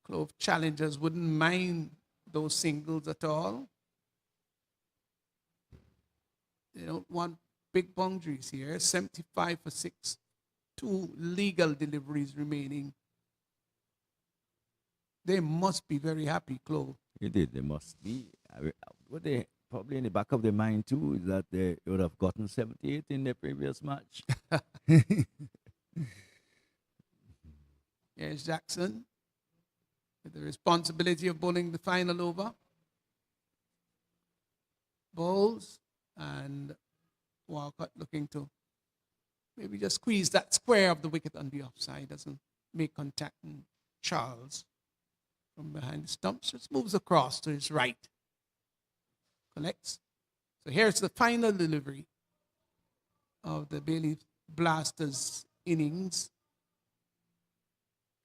Clove challengers wouldn't mind those singles at all. They don't want big boundaries here. 75 for 6. 2 legal deliveries remaining. They must be very happy, Clove. Indeed, they must be. What they probably in the back of their mind too is that they would have gotten 78 in their previous match. Here's Jackson with the responsibility of bowling the final over. Bowls, and Walcott looking to maybe just squeeze that square of the wicket on the offside. Doesn't make contact. And Charles from behind the stumps just moves across to his right. Collects. So here's the final delivery of the Bailey Blasters innings.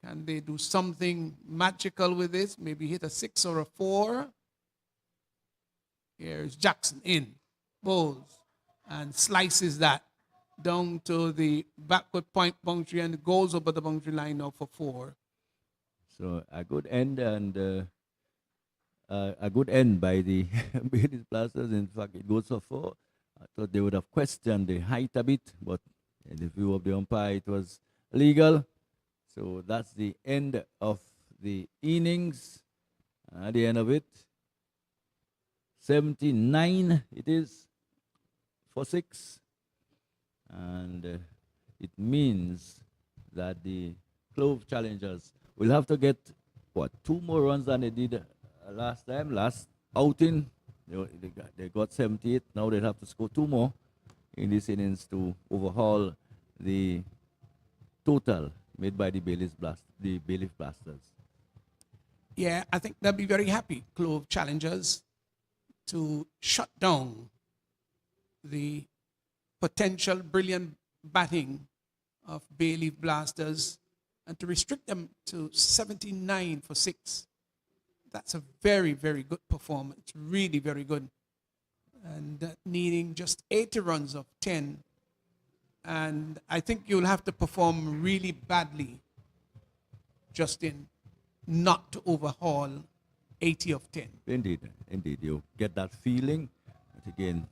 Can they do something magical with this? Maybe hit a 6 or a 4. Here's Jackson in, bowls, and slices that down to the backward point boundary and goes over the boundary line now for 4. So a good end and a good end by the Bailey Blasters. In fact, it goes for 4. I thought they would have questioned the height a bit, but in the view of the umpire, it was legal. So that's the end of the innings. At the end of it, 79 it is for 6. And it means that the Clove challengers will have to get, 2 more runs than they did last time, last outing. They got 78. Now they have to score 2 more in this innings to overhaul the total made by the Bailey Blasters. Yeah, I think they'll be very happy, Clove challengers, to shut down the potential brilliant batting of Bailey Blasters and to restrict them to 79 for 6. That's a very, very good performance. Really very good. And needing just 80 runs of 10. And I think you'll have to perform really badly, Justin, not to overhaul 80 of 10. Indeed. You get that feeling. But again,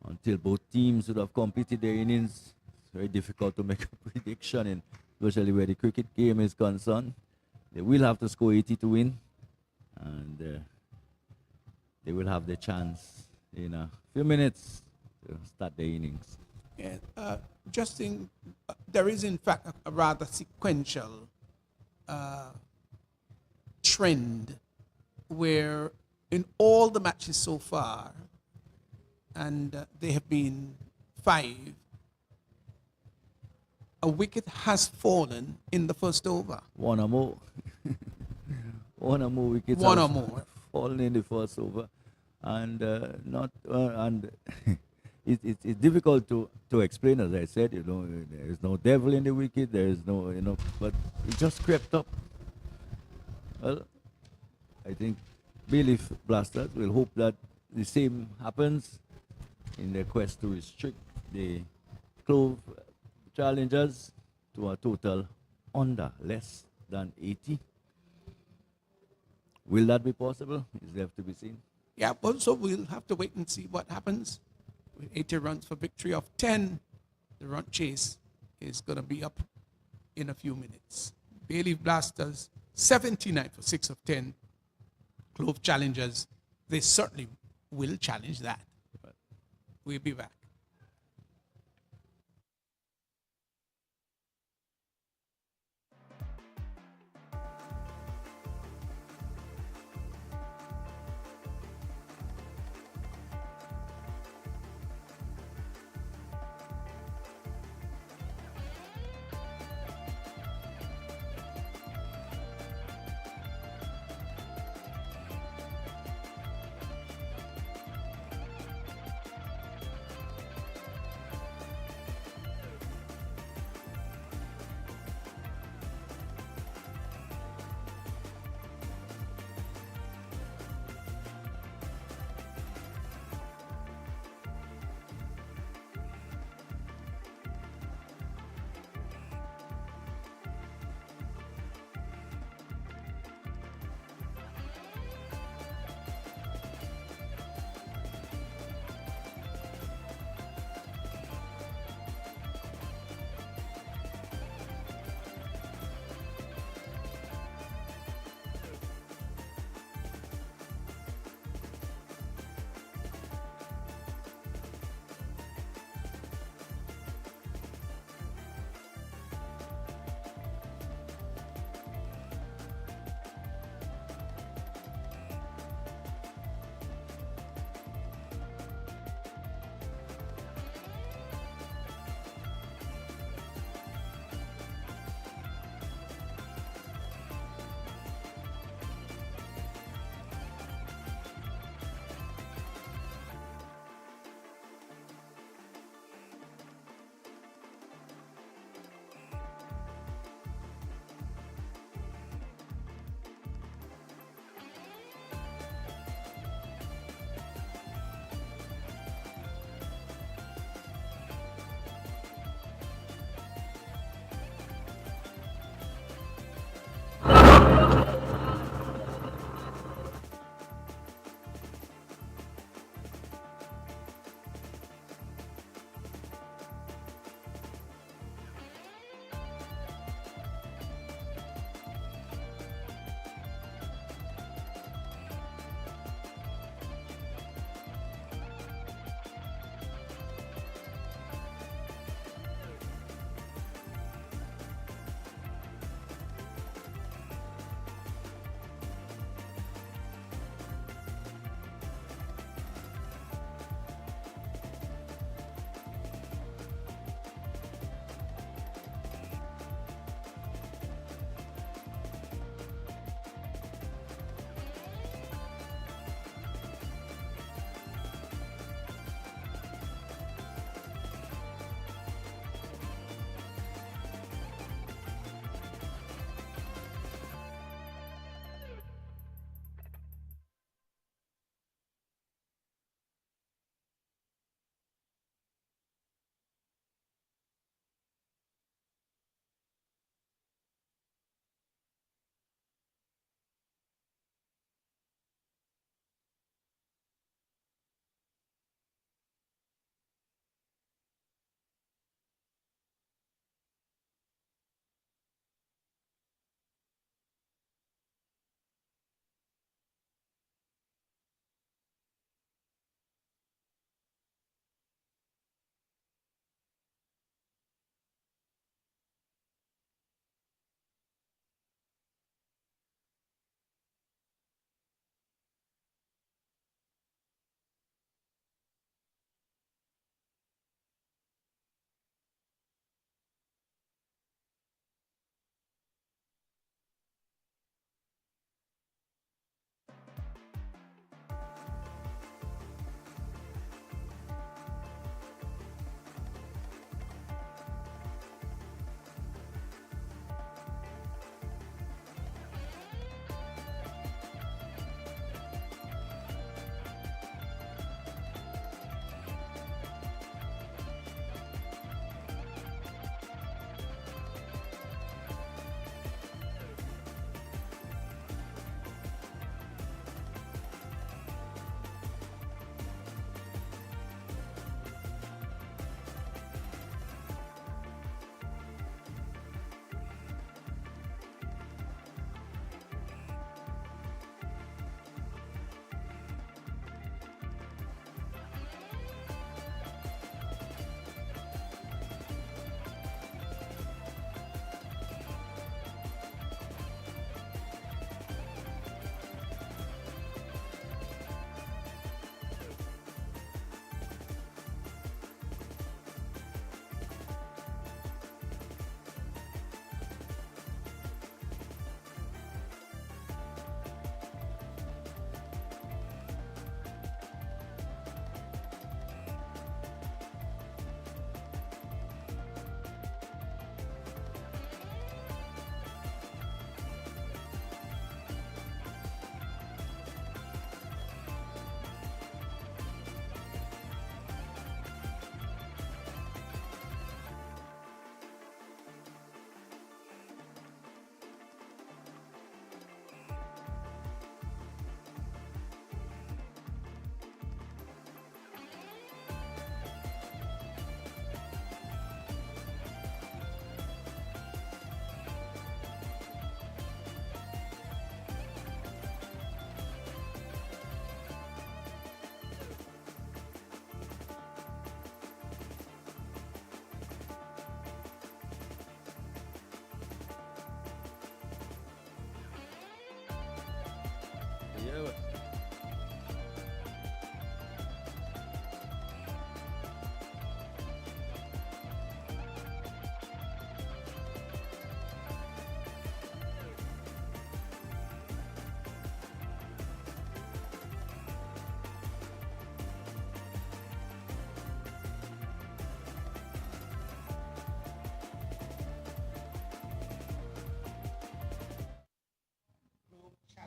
until both teams would have completed their innings, it's very difficult to make a prediction, and especially where the cricket game is concerned. They will have to score 80 to win, and they will have the chance in a few minutes to start their innings. Yeah, Justin, there is in fact a rather sequential trend where in all the matches so far, and they have been 5, a wicket has fallen in the first over. One or more. One or more wickets One or have more. fallen in the first over. And it's difficult to explain, as I said. There is no devil in the wicket. There is no, but it just crept up. Well, I think Bailey Blasters will hope that the same happens in their quest to restrict the Clove challengers to a total under, less than 80. Will that be possible? Is left to be seen. Yeah, but so we'll have to wait and see what happens. With 80 runs for victory of 10, the run chase is going to be up in a few minutes. Bailey Blasters, 79 for 6 of 10. Clove challengers, they certainly will challenge that. We'll be back.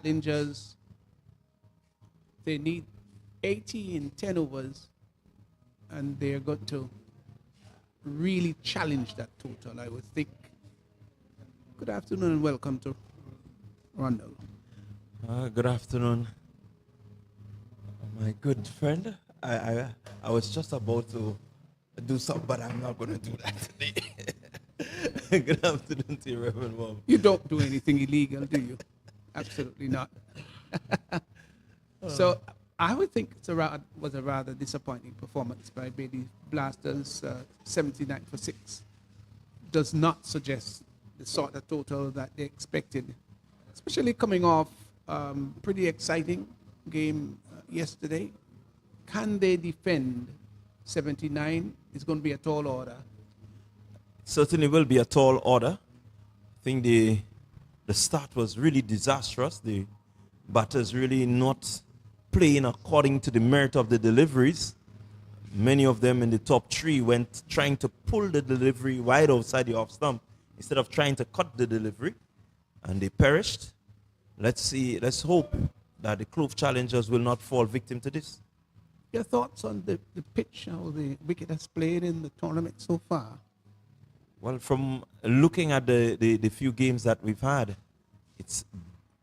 challengers, they need 80 in 10 overs, and they're going to really challenge that total, I would think. Good afternoon and welcome to Rondell. Good afternoon, my good friend. I was just about to do something, but I'm not going to do that today. Good afternoon to you, Reverend Mom. You don't do anything illegal, do you? Absolutely not. So I would think was a rather disappointing performance by Bailey Blasters, 79 for 6. Does not suggest the sort of total that they expected, especially coming off pretty exciting game yesterday. Can they defend 79? It's going to be a tall order. Certainly will be a tall order. I think the start was really disastrous. The batters really not playing according to the merit of the deliveries. Many of them in the top three went trying to pull the delivery wide outside the off stump instead of trying to cut the delivery, and they perished. Let's hope that the Clove challengers will not fall victim to this. Your thoughts on the pitch, how the wicket has played in the tournament so far? Well, from looking at the few games that we've had, it's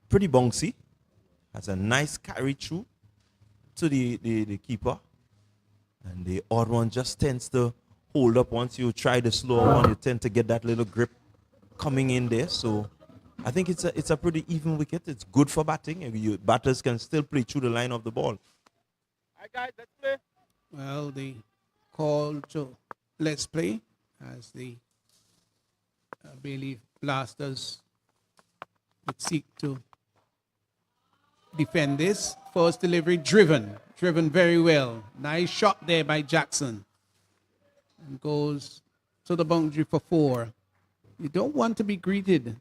pretty bouncy. Has a nice carry through to the keeper. And the odd one just tends to hold up. Once you try the slower one, you tend to get that little grip coming in there. So I think it's a pretty even wicket. It's good for batting. Batters can still play through the line of the ball. All right, guys, let's play. Well, the call to let's play as the Bailey Blasters would seek to defend this. First delivery driven very well. Nice shot there by Jackson. And goes to the boundary for 4. You don't want to be greeted.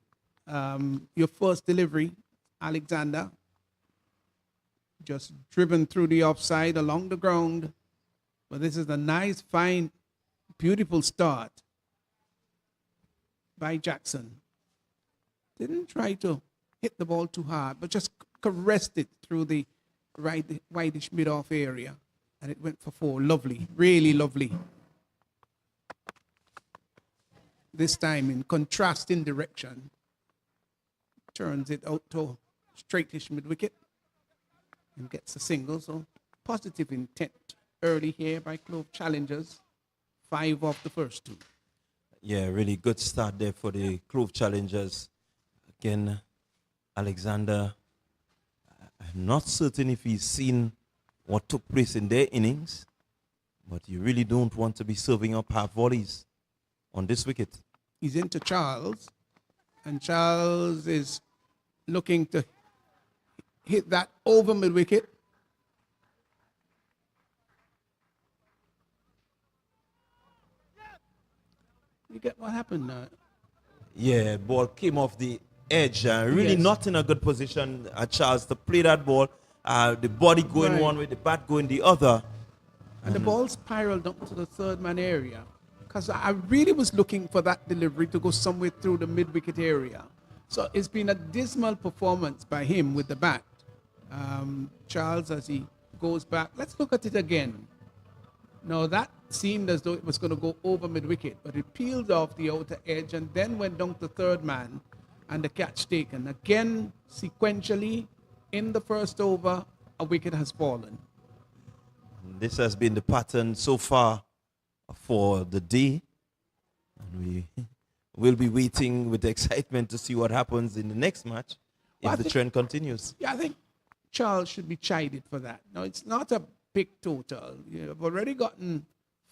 Your first delivery, Alexander, just driven through the offside along the ground. But this is a nice, fine, beautiful start by Jackson. Didn't try to hit the ball too hard, but just caressed it through the right wideish mid-off area. And it went for 4. Lovely, really lovely. This time in contrasting direction. Turns it out to straightish mid-wicket and gets a single. So positive intent early here by Clove challengers. 5 off the first 2. Yeah, really good start there for the Clove challengers. Again, Alexander, I'm not certain if he's seen what took place in their innings, but you really don't want to be serving up half volleys on this wicket. He's into Charles, and Charles is looking to hit that over mid-wicket. You get what happened now? Yeah, ball came off the edge. Really Yes. not in a good position, Charles, to play that ball. The body going Right. one way, the bat going the other. And the ball spiraled up to the third man area. Because I really was looking for that delivery to go somewhere through the mid-wicket area. So it's been a dismal performance by him with the bat. Charles, as he goes back, let's look at it again. Now that seemed as though it was going to go over mid-wicket, but it peeled off the outer edge and then went down to third man and the catch taken. Again, sequentially, in the first over, a wicket has fallen. This has been the pattern so far for the day. And we will be waiting with excitement to see what happens in the next match if Well, I the think- trend continues. Yeah, I think Charles should be chided for that. Now, it's not a big total. You've already gotten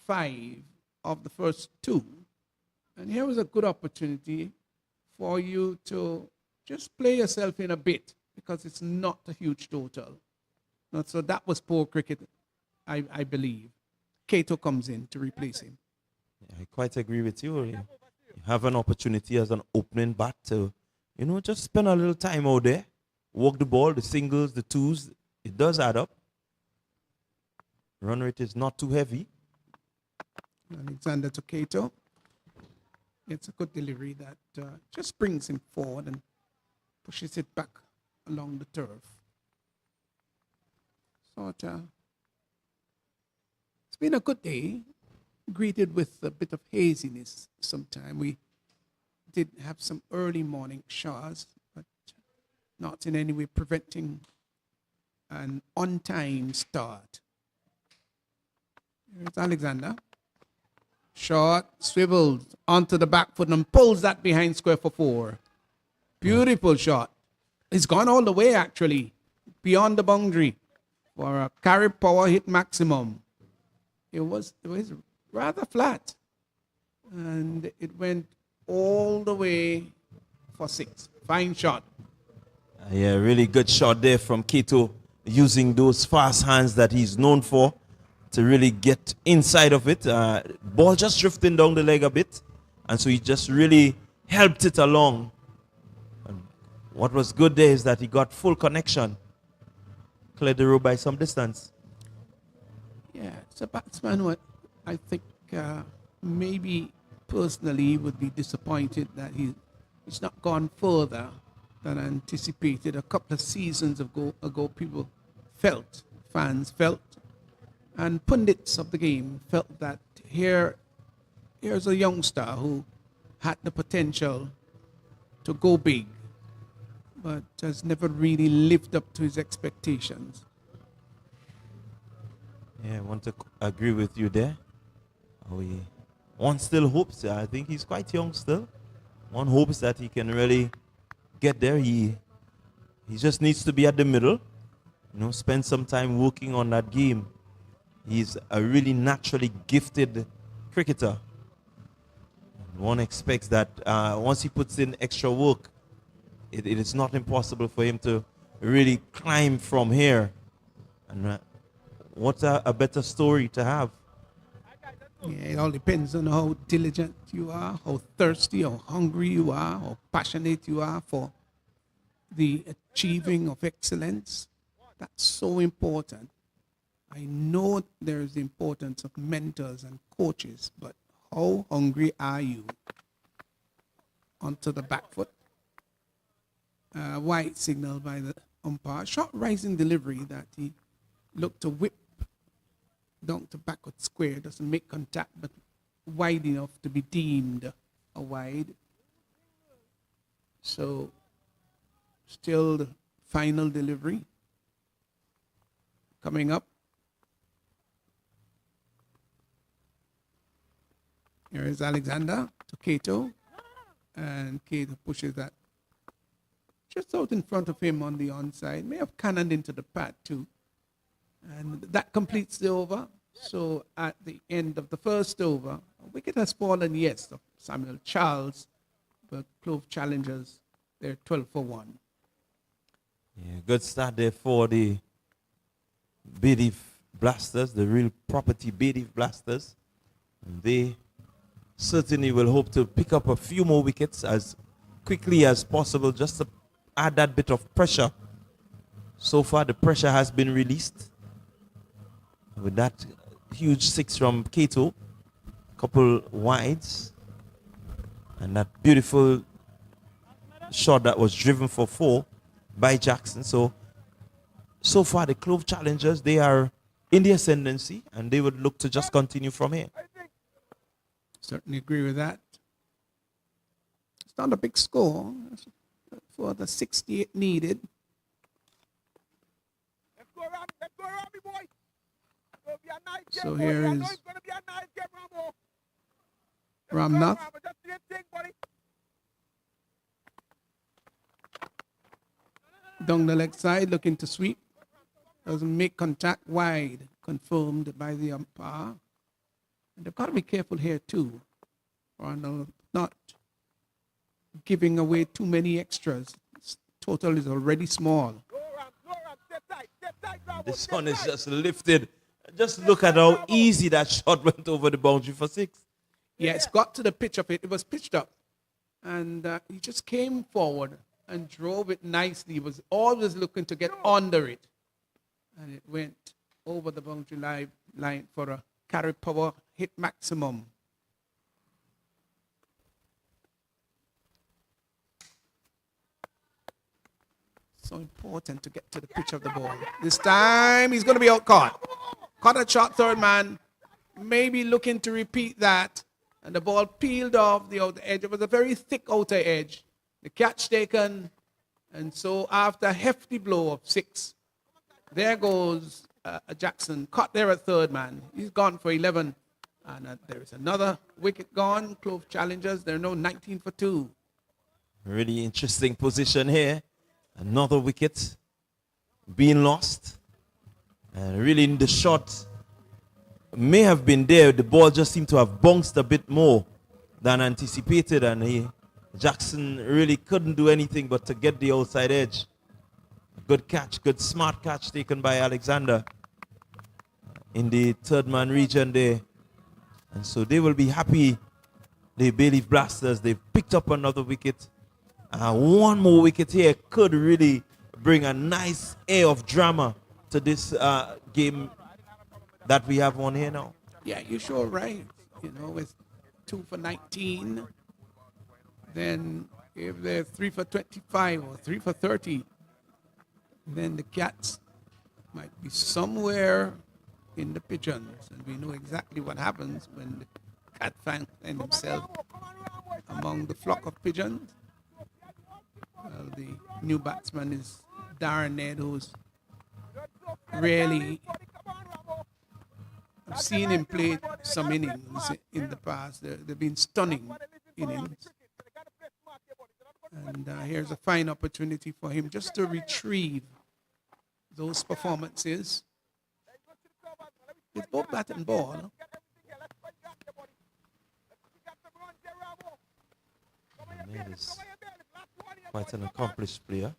5 of the first 2. And here was a good opportunity for you to just play yourself in a bit because it's not a huge total. Now, so that was poor cricket, I believe. Cato comes in to replace him. I quite agree with you. You have an opportunity as an opening bat to, just spend a little time out there, walk the ball, the singles, the twos. It does add up. Run rate is not too heavy. Alexander to Cato. It's a good delivery that just brings him forward and pushes it back along the turf. So it's been a good day, greeted with a bit of haziness sometime. We did have some early morning showers, but not in any way preventing an on-time start. Here's Alexander. Short, swivels onto the back foot and pulls that behind square for 4. Beautiful shot. It's gone all the way, actually, beyond the boundary for a carry power hit maximum. It was rather flat, and it went all the way for 6. Fine shot. Yeah, really good shot there from Keto, using those fast hands that he's known for to really get inside of it. Ball just drifting down the leg a bit, and so he just really helped it along. And what was good there is that he got full connection, cleared the road by some distance. Yeah, it's a batsman who I think maybe personally would be disappointed that he's not gone further than anticipated. A couple of seasons ago people fans felt, and pundits of the game felt that here's a youngster who had the potential to go big, but has never really lived up to his expectations. Yeah, I want to agree with you there. One still hopes, I think he's quite young still. One hopes that he can really get there. He just needs to be at the middle, spend some time working on that game. He's a really naturally gifted cricketer. One expects that once he puts in extra work, it is not impossible for him to really climb from here. And what a better story to have. Yeah, it all depends on how diligent you are, how thirsty, how hungry you are, how passionate you are for the achieving of excellence. That's so important. I know there is the importance of mentors and coaches, but how hungry are you? Onto the back foot. White signal by the umpire. Short rising delivery that he looked to whip down to backward square. Doesn't make contact, but wide enough to be deemed a wide. So still the final delivery coming up. Here is Alexander to Cato, and Cato pushes that just out in front of him on the onside. May have cannoned into the pad too. And that completes the over. So at the end of the first over, a wicket has fallen, yes, of Samuel Charles, but Clove challengers, they're 12 for 1. Yeah, good start there for the Bidif Blasters, the real property Bidif Blasters. And they certainly will hope to pick up a few more wickets as quickly as possible, just to add that bit of pressure. So far, the pressure has been released with that huge 6 from Cato, couple wides, and that beautiful shot that was driven for 4 by Jackson. So far, the Clove challengers, they are in the ascendancy, and they would look to just continue from here. Certainly agree with that. It's not a big score for the 68 needed. So here is Ramnath. Down the leg side, looking to sweep. Doesn't make contact, wide, confirmed by the umpire. And they've got to be careful here too, or not giving away too many extras. Total is already small. This one is just lifted. Just look at how easy that shot went over the boundary for 6. Yeah, it's got to the pitch of it. It was pitched up. And he just came forward and drove it nicely. He was always looking to get under it. And it went over the boundary line for a carry power hit maximum. So important to get to the pitch of the ball. This time he's going to be out caught. Caught a shot, third man. Maybe looking to repeat that. And the ball peeled off the outer edge. It was a very thick outer edge. The catch taken. And so after a hefty blow of 6, there goes Jackson. Caught there at third man. He's gone for 11. And there is another wicket gone. Clove challengers. They're now 19 for 2. Really interesting position here. Another wicket being lost. And really in the shot may have been there. The ball just seemed to have bounced a bit more than anticipated. And Jackson really couldn't do anything but to get the outside edge. Good catch, good smart catch taken by Alexander in the third man region there. And so they will be happy, the Bay Leaf Blasters. They've picked up another wicket. One more wicket here could really bring a nice air of drama to this game that we have on here now. Yeah, you're sure right. You know, with 2 for 19, then if they're 3 for 25 or 3 for 30, then the Cats might be somewhere in the pigeons. And we know exactly what happens when the cat finds himself among the flock of pigeons. Well, the new batsman is Darren Ned, who's really, I've seen him play some innings in the past. They've been stunning innings. And here's a fine opportunity for him just to retrieve those performances with both bat and ball. Ned is quite an accomplished player.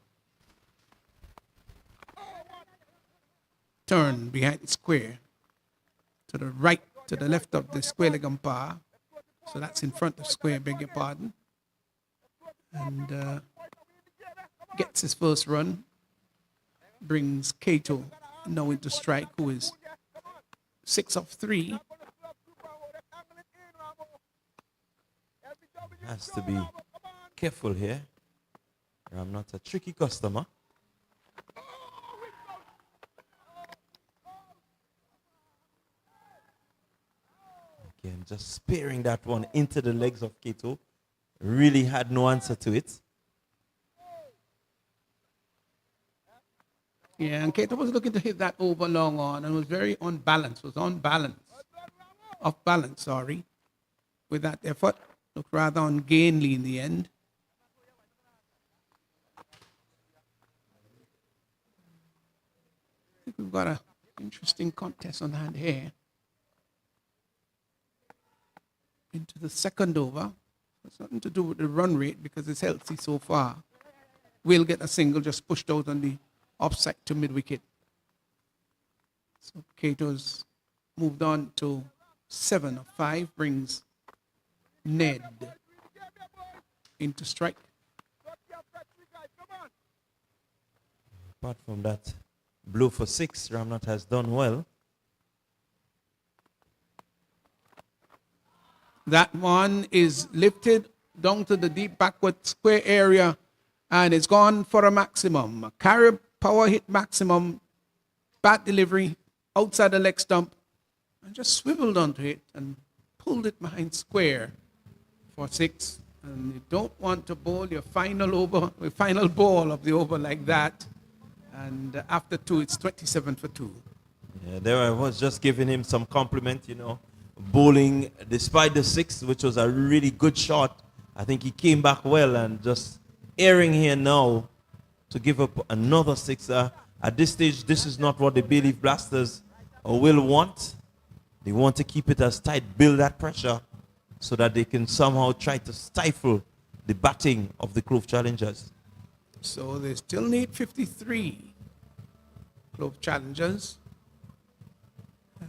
Turn behind the square to the right, to the left of the square leg umpire. So that's in front of square, beg your pardon. And gets his first run. Brings Cato now into strike, who is 6 of 3. Has to be careful here. I'm not a tricky customer. Again, just spearing that one into the legs of Cato. Really had no answer to it. Yeah, and Cato was looking to hit that over long on and was very unbalanced, off balance, sorry, with that effort. Looked rather ungainly in the end. I think we've got an interesting contest on hand here. Into the second over. It's nothing to do with the run rate because it's healthy so far. We'll get a single just pushed out on the offside to mid-wicket. So Cato's moved on to 7 of 5, brings Ned into strike. Apart from that blow for 6, Ramnath has done well. That one is lifted down to the deep backward square area and it's gone for a maximum. A carry power hit maximum, bat delivery outside the leg stump, and just swiveled onto it and pulled it behind square for 6. And you don't want to bowl your final ball of the over like that. And after 2, it's 27 for 2. Yeah, there I was just giving him some compliment, you know. Bowling despite the 6, which was a really good shot. I think he came back well and just airing here now to give up another 6. At this stage, this is not what the Bay Leaf Blasters will want. They want to keep it as tight, build that pressure so that they can somehow try to stifle the batting of the Clove Challengers. So they still need 53 Clove Challengers.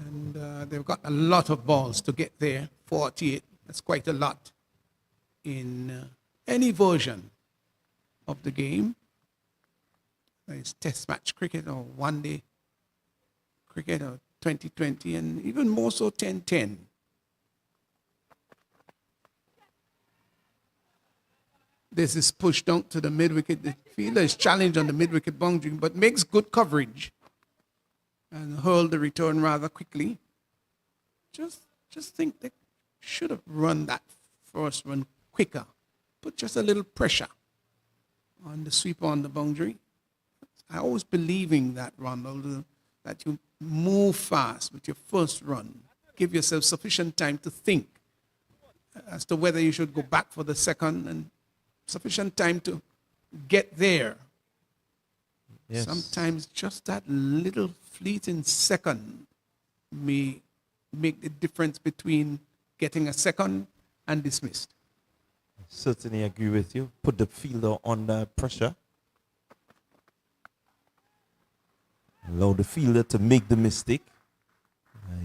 And they've got a lot of balls to get there, 48. That's quite a lot in any version of the game. It's test match cricket or one-day cricket or 2020 and even more so 10-10. This is pushed out to the mid-wicket. The fielder is challenged on the mid-wicket boundary, but makes good coverage and hurled the return rather quickly. Just think they should have run that first run quicker. Put just a little pressure on the sweeper on the boundary. I always believing that, Ronald, that you move fast with your first run. Give yourself sufficient time to think as to whether you should go back for the second, and sufficient time to get there. Yes. Sometimes just that little fleeting second may make the difference between getting a second and dismissed. Certainly agree with you. Put the fielder under pressure. Allow the fielder to make the mistake.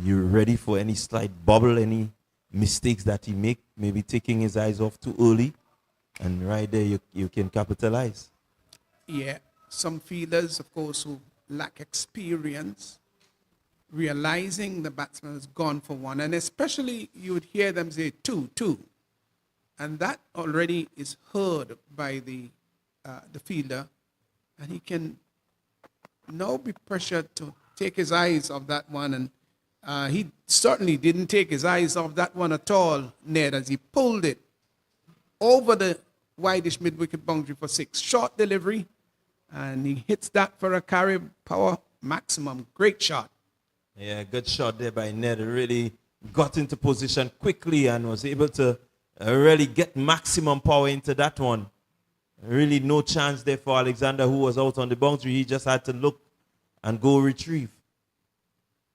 You're ready for any slight bobble, any mistakes that he make, maybe taking his eyes off too early. And right there, you can capitalize. Yeah, some fielders, of course, who lack experience, realizing the batsman has gone for one, and especially you would hear them say 2-2, and that already is heard by the fielder, and he can now be pressured to take his eyes off that one, and he certainly didn't take his eyes off that one at all, Ned, as he pulled it over the wideish mid-wicket boundary for 6. Short delivery, and he hits that for a carry power maximum. Great shot. Yeah, good shot there by Ned. Really got into position quickly and was able to really get maximum power into that one. Really no chance there for Alexander, who was out on the boundary. He just had to look and go retrieve.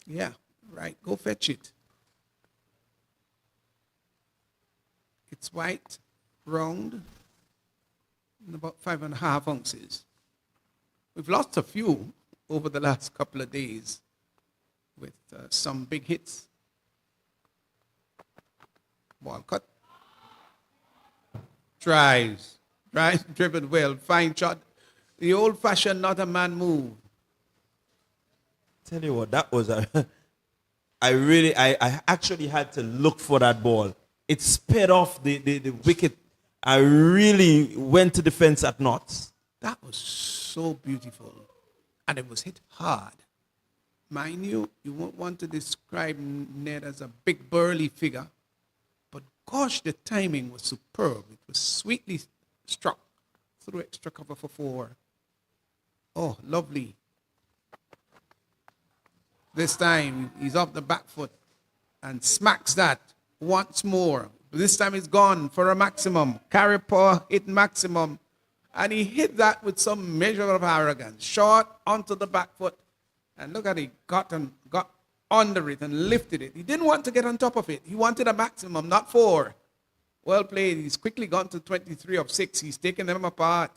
Yeah, right. Go fetch it. It's white, round, and about 5.5 ounces. We've lost a few over the last couple of days with some big hits. Ball cut. Drives, driven well, fine shot. The old-fashioned not a man move. Tell you what, that was I actually had to look for that ball. It sped off the wicket. I really went to the fence at knots. That was so beautiful. And it was hit hard. Mind you, you won't want to describe Ned as a big burly figure, but gosh, the timing was superb. It was sweetly struck through extra cover for 4. Oh, lovely. This time, he's off the back foot and smacks that once more. This time it's gone for a maximum. Carry power, hit maximum. And he hit that with some measure of arrogance. Short onto the back foot. And look at it, got under it and lifted it. He didn't want to get on top of it. He wanted a maximum, not 4. Well played. He's quickly gone to 23 of 6. He's taken them apart.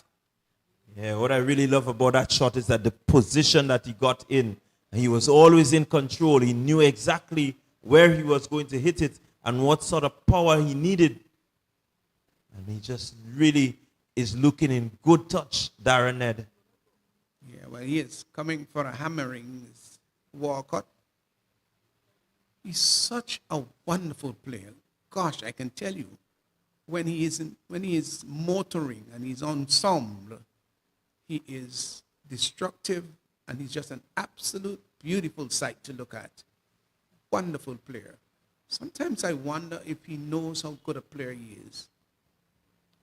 Yeah, what I really love about that shot is that the position that he got in, he was always in control. He knew exactly where he was going to hit it and what sort of power he needed. And he just really is looking in good touch, Darren Ned. Yeah, well, he is coming for a hammering. Walcott. He's such a wonderful player. Gosh, I can tell you, when he is motoring and he's ensemble, he is destructive, and he's just an absolute beautiful sight to look at. Wonderful player. Sometimes I wonder if he knows how good a player he is.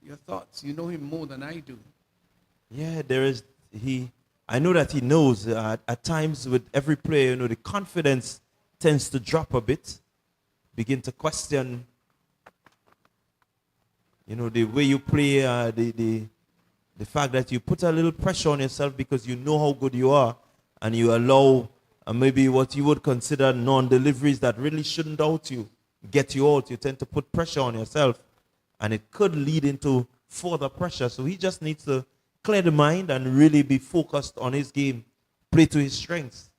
Your thoughts? You know him more than I do. Yeah, I know that he knows. At times with every player, the confidence tends to drop a bit. Begin to question, the way you play, the fact that you put a little pressure on yourself because you know how good you are, and you allow maybe what you would consider non-deliveries that really shouldn't get you out. You tend to put pressure on yourself, and it could lead into further pressure. So he just needs to clear the mind and really be focused on his game, play to his strengths.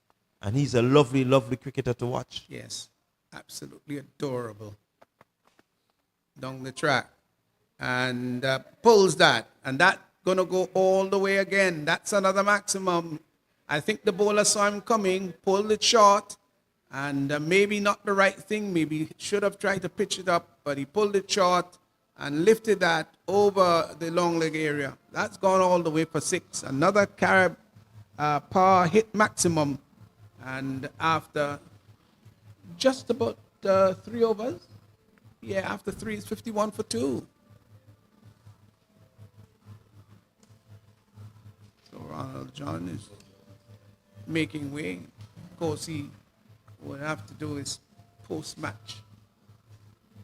And he's a lovely, lovely cricketer to watch. Yes, absolutely adorable. Down the track. And pulls that. And that going to go all the way again. That's another maximum. I think the bowler saw him coming, pulled it short, and maybe not the right thing. Maybe he should have tried to pitch it up, but he pulled it short, and lifted that over the long leg area. That's gone all the way for 6. Another Carib par hit maximum, and after just about 3 overs, yeah, after 3 it's 51 for 2. So Ronald John is making way. Of course, he will have to do his post-match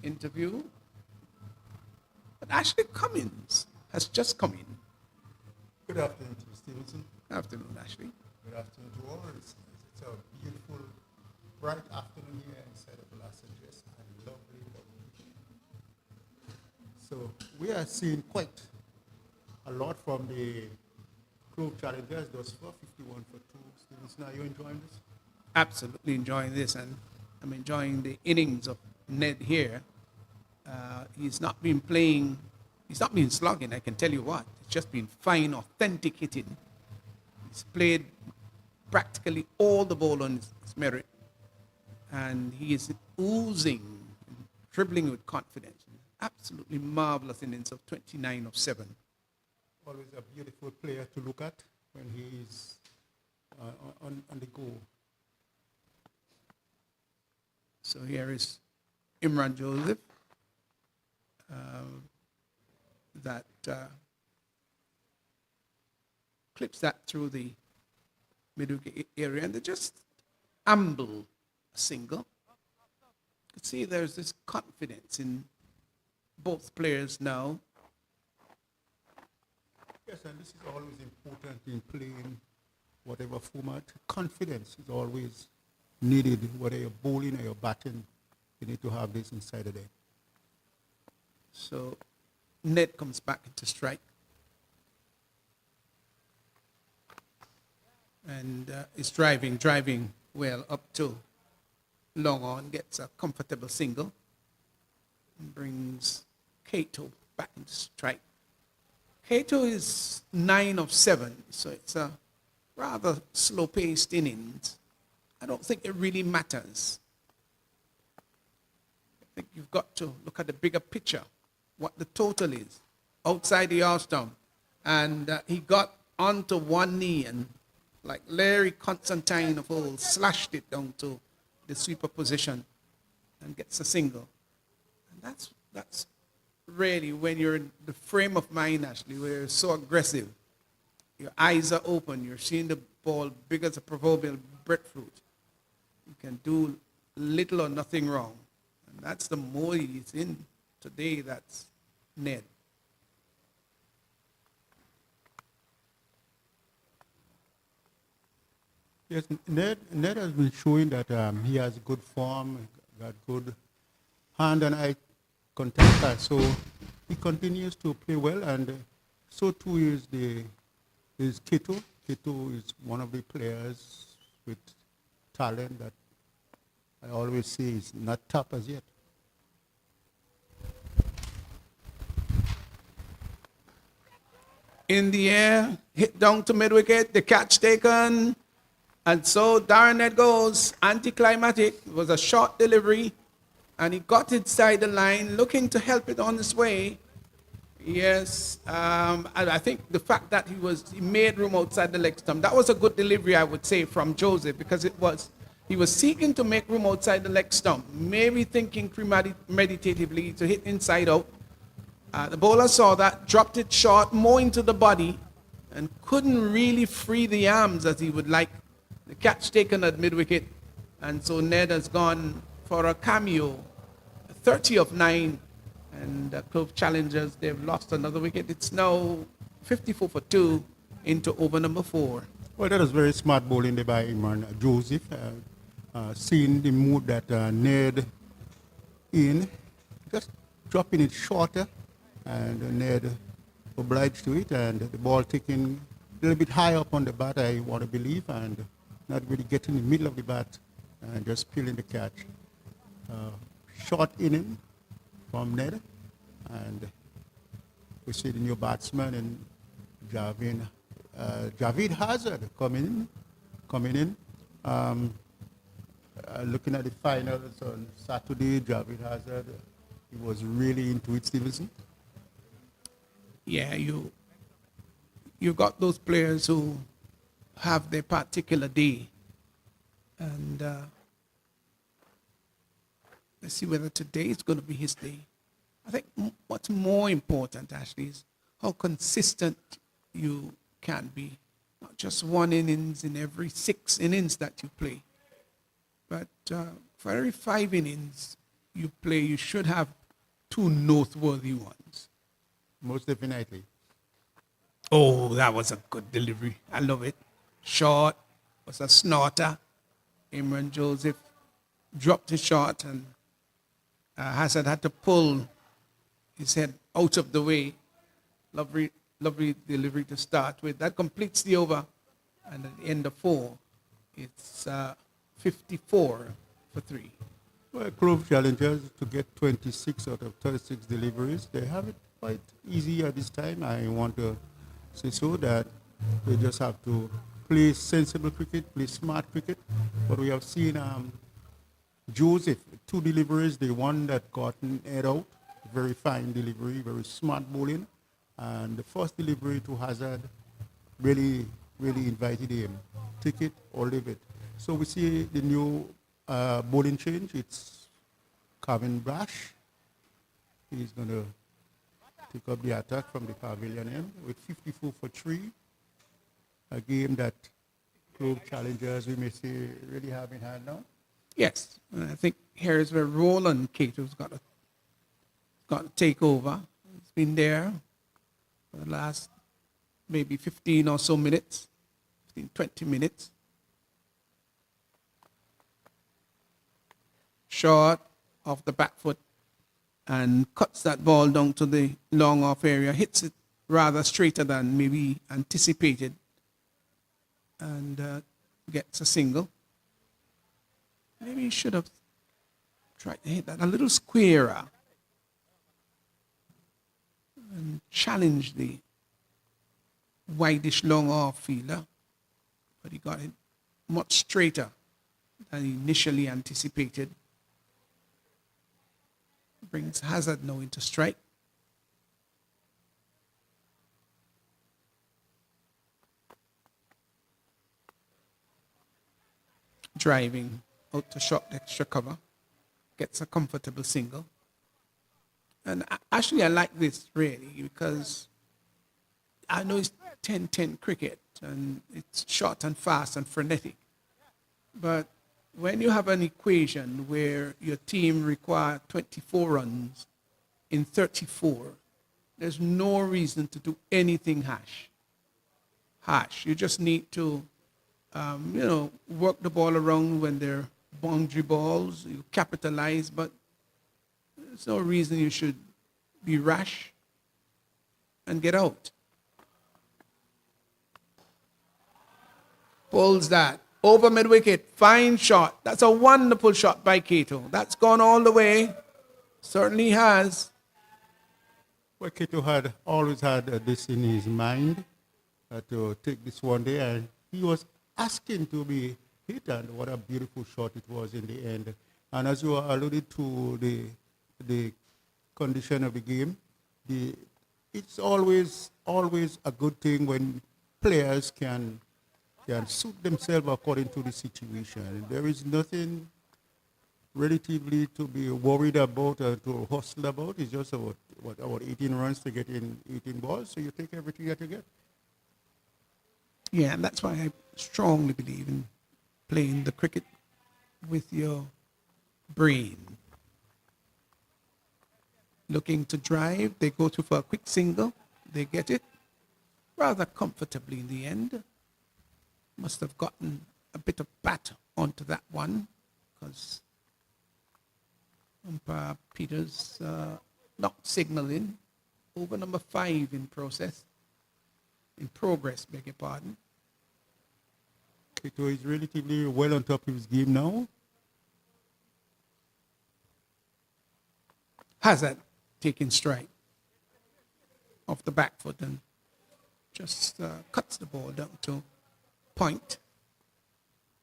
interview. But Ashley Cummins has just come in. Good afternoon to you, Stevenson. Good afternoon, Ashley. Good afternoon to all our listeners. It's a beautiful, bright afternoon here inside of Los Angeles, and lovely, lovely. So we are seeing quite a lot from the Clove challengers thus far, 51 for 2. Stevenson, are you enjoying this? Absolutely enjoying this, and I'm enjoying the innings of Ned here. He's not been playing, he's not been slugging, I can tell you what. It's just been fine, authentic hitting. He's played practically all the ball on his merit, and he is oozing, dribbling with confidence. Absolutely marvelous innings of 29 of 7. Always a beautiful player to look at when he is on the go. So here is Imran Joseph. That clips that through the mid-wicket area, and they just amble a single. You can see there's this confidence in both players now. Yes, and this is always important in playing whatever format. Confidence is always needed, whether you're bowling or you're batting. You need to have this inside of there. So Ned comes back into strike. And is driving well up to long on, gets a comfortable single, and brings Kato back into strike. Kato is 9 of 7, so it's a rather slow-paced innings. I don't think it really matters. I think you've got to look at the bigger picture, what the total is, outside the arse stump. And he got onto one knee and, like Larry Constantine of old, slashed it down to the sweeper position and gets a single. And that's really when you're in the frame of mind, Ashley, where you're so aggressive. Your eyes are open. You're seeing the ball big as a proverbial breadfruit. You can do little or nothing wrong. And that's the mode he's in today. That's Ned. Yes, Ned has been showing that he has good form, got good hand and eye contact, so he continues to play well, and so too is Kato. Kato is one of the players with talent that I always say is not top as yet. In the air, hit down to mid-wicket, the catch taken. And so Darren Ned goes, anticlimactic. It was a short delivery, and he got inside the line, looking to help it on its way. Yes, and I think the fact that he made room outside the leg stump, that was a good delivery, I would say, from Joseph, because he was seeking to make room outside the leg stump, maybe thinking premeditatively to hit inside out. The bowler saw that, dropped it short, more into the body, and couldn't really free the arms as he would like. The catch taken at mid-wicket, and so Ned has gone for a cameo, 30 of 9, and the Clove challengers, they've lost another wicket. It's now 54 for 2 into over number 4. Well, that was very smart bowling there by Imran Joseph, seeing the mood that Ned in, just dropping it shorter, and Ned obliged to it, and the ball taken a little bit high up on the bat, I want to believe, and not really getting in the middle of the bat and just peeling the catch. Short inning from Ned, and we see the new batsman and Javid Hazard coming in. Looking at the finals on Saturday, Javid Hazard He was really into it, Stevenson. Yeah, you got those players who have their particular day, and let's see whether today is going to be his day. I think what's more important, Ashley, is how consistent you can be. Not just one innings in every 6 innings that you play, but for every 5 innings you play, you should have 2 noteworthy ones. Most definitely. Oh, that was a good delivery. I love it. Short, was a snorter. Imran Joseph dropped his shot, and Hazard had to pull his head out of the way. Lovely delivery to start with. That completes the over. And at the end of 4, it's 54 for 3. Well, Clove challengers to get 26 out of 36 deliveries. They have it quite easy at this time. I want to say so that they just have to play sensible cricket, play smart cricket. But we have seen Joseph, 2 deliveries, the one that got head out, very fine delivery, very smart bowling. And the first delivery to Hazard really invited him. Take it or leave it. So we see the new bowling change. It's Calvin Brash. He's going to take up the attack from the pavilion end with 54 for 3. A game that Clove challengers, we may say, really have in hand now. Yes, and I think here is where Roland Cato's got to take over. He's been there for the last maybe 15 or so minutes, 15, 20 minutes. Short off the back foot and cuts that ball down to the long off area, hits it rather straighter than maybe anticipated, and gets a single. Maybe he should have tried to hit that a little squarer and challenge the wideish long off fielder, but he got it much straighter than he initially anticipated. Brings Hazard now into strike. Driving out to short extra cover, gets a comfortable single. And actually I like this really because I know it's 10-10 cricket and it's short and fast and frenetic. But when you have an equation where your team require 24 runs in 34, there's no reason to do anything harsh. You just need to, work the ball around when they're boundary balls. You capitalize, but there's no reason you should be rash and get out. Pulls that. Over mid-wicket, fine shot. That's a wonderful shot by Cato. That's gone all the way. Certainly has. Well, Cato had always had this in his mind to take this one day, and he was asking to be hit, and what a beautiful shot it was in the end. And as you alluded to the condition of the game, it's always a good thing when players can suit themselves according to the situation. There is nothing relatively to be worried about or to hustle about. It's just about 18 runs to get in 18 balls, so you take everything that you get. Yeah, and that's why I strongly believe in playing the cricket with your brain. Looking to drive, they go through for a quick single, they get it rather comfortably in the end. Must have gotten a bit of bat onto that one because umpire Peters not signaling. Over number 5 in progress, beg your pardon. Cato is relatively well on top of his game now. Hazard taking strike off the back foot and just cuts the ball down to point.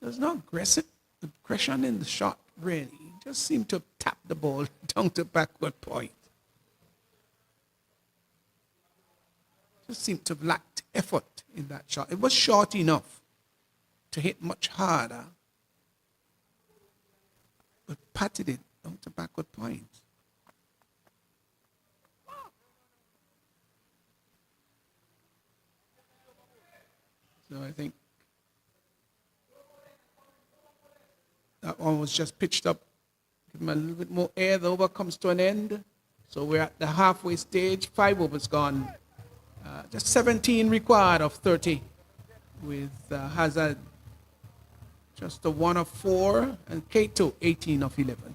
There's no aggression in the shot, really. Just seemed to tap tap the ball down to backward point. Just seemed to have lacked effort in that shot. It was short enough to hit much harder, but patted it down to backward point. So I think that one was just pitched up. Give him a little bit more air. The over comes to an end. So we're at the halfway stage. 5 overs gone. Just 17 required of 30, with Hazard just a 1 of 4 and Kato 18 of 11.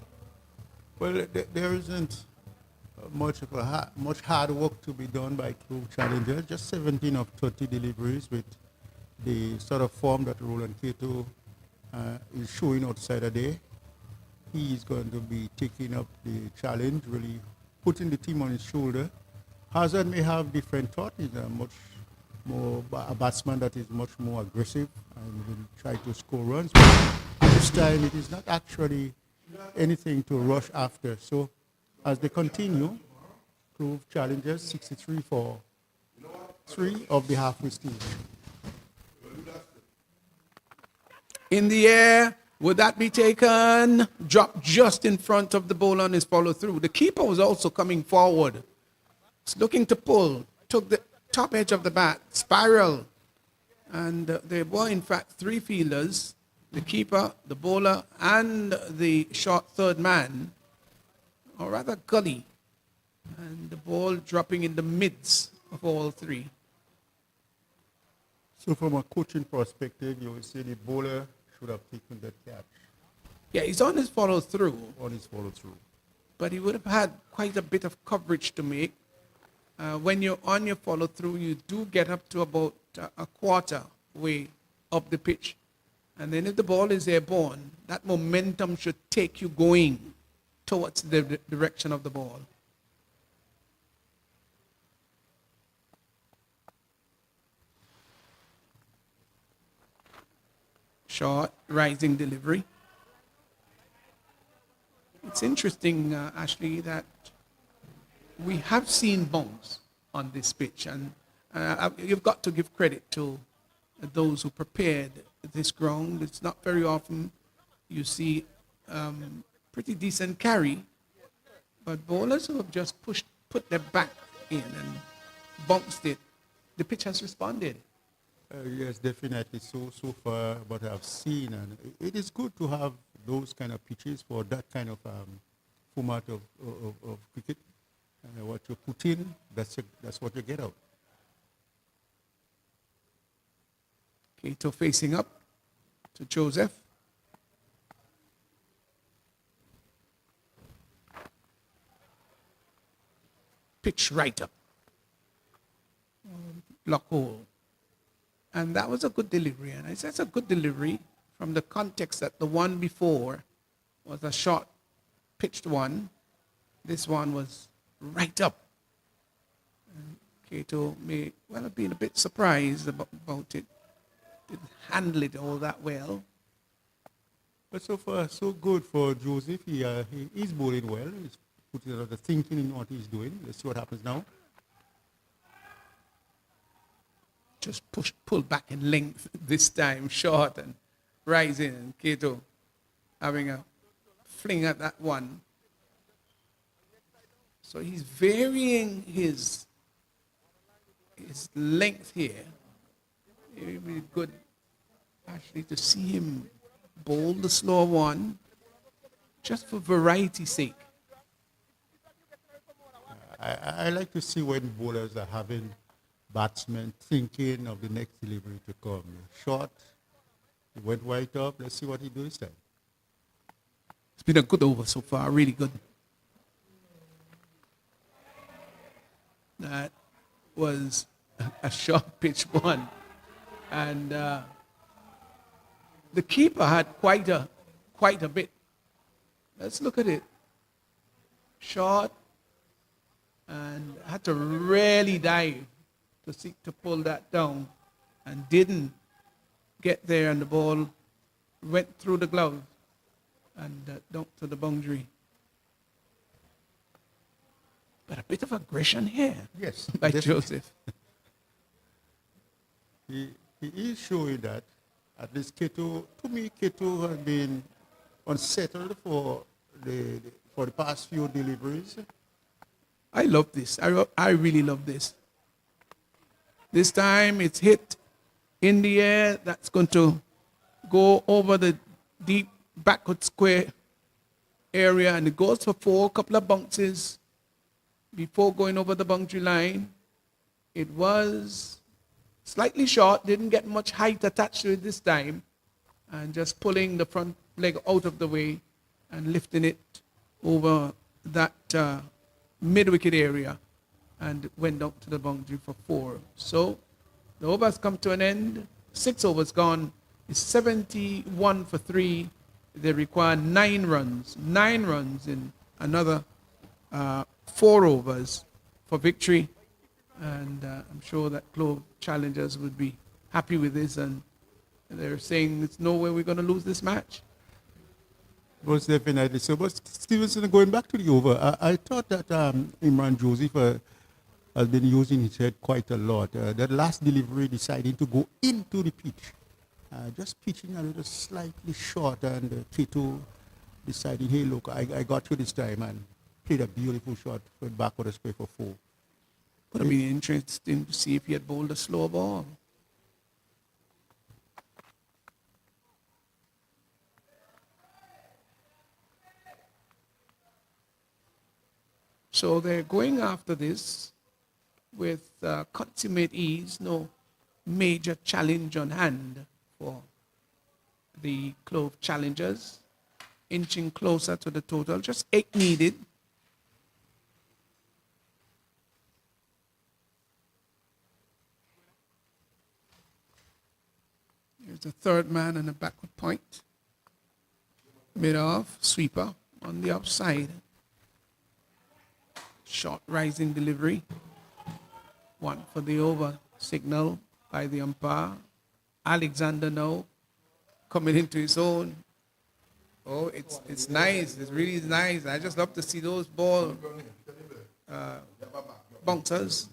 Well, there isn't much hard work to be done by Clove challengers. Just 17 of 30 deliveries with the sort of form that Roland Kato is showing outside today. He is going to be taking up the challenge, really putting the team on his shoulder. Hazard may have different thought. He's a much more a batsman that is much more aggressive and will try to score runs. But this time it is not actually anything to rush after. So as they continue, Clove challenges 63 for 3 of the halfway stage. In the air, would that be taken? Dropped just in front of the bowler on his follow through. The keeper was also coming forward. It's looking to pull, took the top edge of the bat, spiral. And there were, in fact, 3 fielders, the keeper, the bowler, and the short third man, or rather gully. And the ball dropping in the midst of all 3. So from a coaching perspective, you would say the bowler should have taken that catch Yeah, he's on his follow through, on his follow-through. but he would have had quite a bit of coverage to make. When you're on your follow through, you do get up to about a quarter way up the pitch. And then if the ball is airborne, that momentum should take you going towards the direction of the ball. Short, rising delivery. It's interesting, Ashley, that we have seen bounce on this pitch, and you've got to give credit to those who prepared this ground. It's not very often you see pretty decent carry, but bowlers who have just put their back in and bounced it, the pitch has responded. Yes, definitely. So far, what I've seen, and it is good to have those kind of pitches for that kind of format of cricket. What you put in, that's what you get out. Kato facing up to Joseph. Pitch right up. Block hole. And that was a good delivery. And I said it's a good delivery from the context that the one before was a short pitched one. This one was right up. And Kato may well have been a bit surprised about it. Didn't handle it all that well. But so far, so good for Joseph. He is bowling well. He's putting a lot of thinking in what he's doing. Let's see what happens now. Just pull back in length this time, short and rising, and Kato having a fling at that one. So he's varying his length here. It would be good, actually, to see him bowl the slower one, just for variety's sake. I like to see when bowlers are having batsmen thinking of the next delivery to come. Short, he went right up. Let's see what he does this time. It's been a good over so far, really good. That was a short pitch one. And the keeper had quite a bit. Let's look at it. Short, and had to really dive to seek to pull that down, and didn't get there, and the ball went through the glove and down to the boundary. But a bit of aggression here Yes, by definitely. Joseph. He is showing that. At least Keto, to me, Keto has been unsettled for the past few deliveries. I love this. I really love this. This time it's hit in the air. That's going to go over the deep backward square area, and it goes for 4, couple of bounces before going over the boundary line. It was slightly short, didn't get much height attached to it this time, and just pulling the front leg out of the way and lifting it over that mid-wicket area, and went up to the boundary for 4. So the over has come to an end. 6 overs gone. It's 71 for 3. They require 9 runs. 9 runs in another 4 overs for victory. And I'm sure that Clove challengers would be happy with this, and they're saying there's no way we're going to lose this match. Most definitely. So, but Stevenson, going back to the over, I thought that Imran Joseph has been using his head quite a lot. That last delivery deciding to go into the pitch, just pitching a little slightly short, and Keto deciding, hey, look, I got you this time, and played a beautiful shot for backward of square for 4. Would have been interesting to see if he had bowled a slow ball. So they're going after this with consummate ease, no major challenge on hand for the Clove challengers, inching closer to the total, just 8 needed. Here's the third man on the backward point. Mid-off, sweeper on the outside. Short rising delivery. 1 for the over signal by the umpire. Alexander now coming into his own. Oh, it's nice. It's really nice. I just love to see those ball bouncers.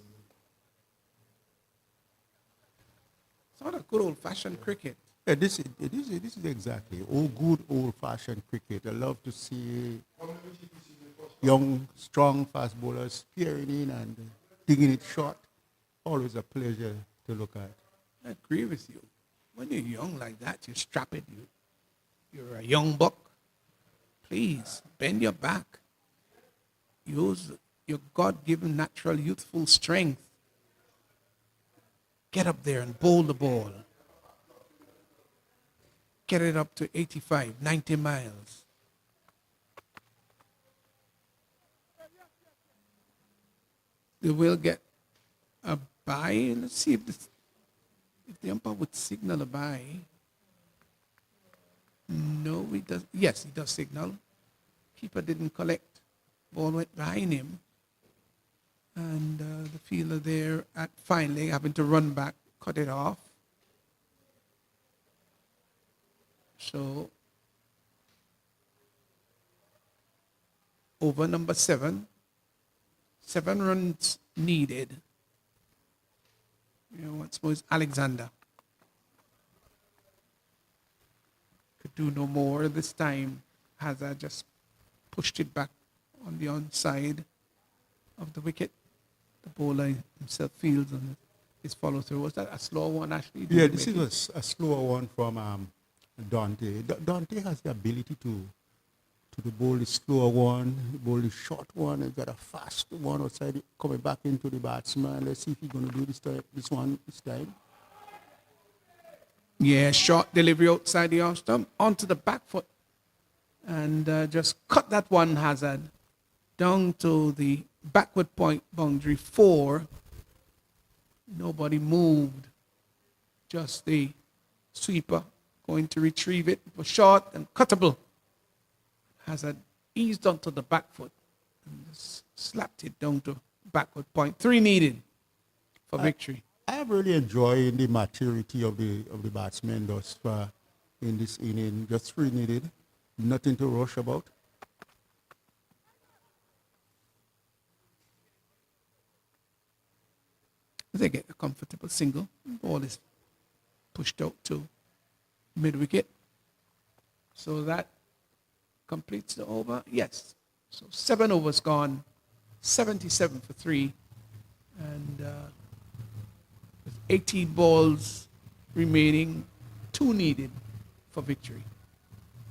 It's not a good old-fashioned cricket. Yeah, this is exactly good old-fashioned cricket. I love to see young, strong fast bowlers spearing in and digging it short. Always a pleasure to look at. I agree with you. When you're young like that, you strap it. You're a young buck. Please bend your back. Use your God-given natural youthful strength. Get up there and bowl the ball. Get it up to 85, 90 miles. They will get a bye. Let's see if the umpire would signal a bye. No, he does. Yes, he does signal. Keeper didn't collect. Ball went behind him. And the fielder there at finally having to run back, cut it off. So, over number 7. 7 runs needed. Once more is Alexander. Could do no more this time. Hazard just pushed it back on the onside of the wicket. The bowler himself fields on his follow through. Was that a slow one, actually? Yeah, this is a slower one from Dante. Dante has the ability to bowl the slower one, bowl the short one, and got a fast one outside coming back into the batsman. Let's see if he's going to do this time. Yeah, short delivery outside the off stump, onto the back foot. And just cut that one, Hazard, down to the backward point boundary 4. Nobody moved. Just the sweeper going to retrieve it. It was short and cuttable. Hazard eased onto the back foot and just slapped it down to backward point. 3 needed for victory. I am really enjoying the maturity of the batsmen thus far in this inning. Just 3 needed. Nothing to rush about. comfortable single. Ball is pushed out to mid-wicket. So that completes the over. Yes. So 7 overs gone, 77 for 3. And with 18 balls remaining, 2 needed for victory.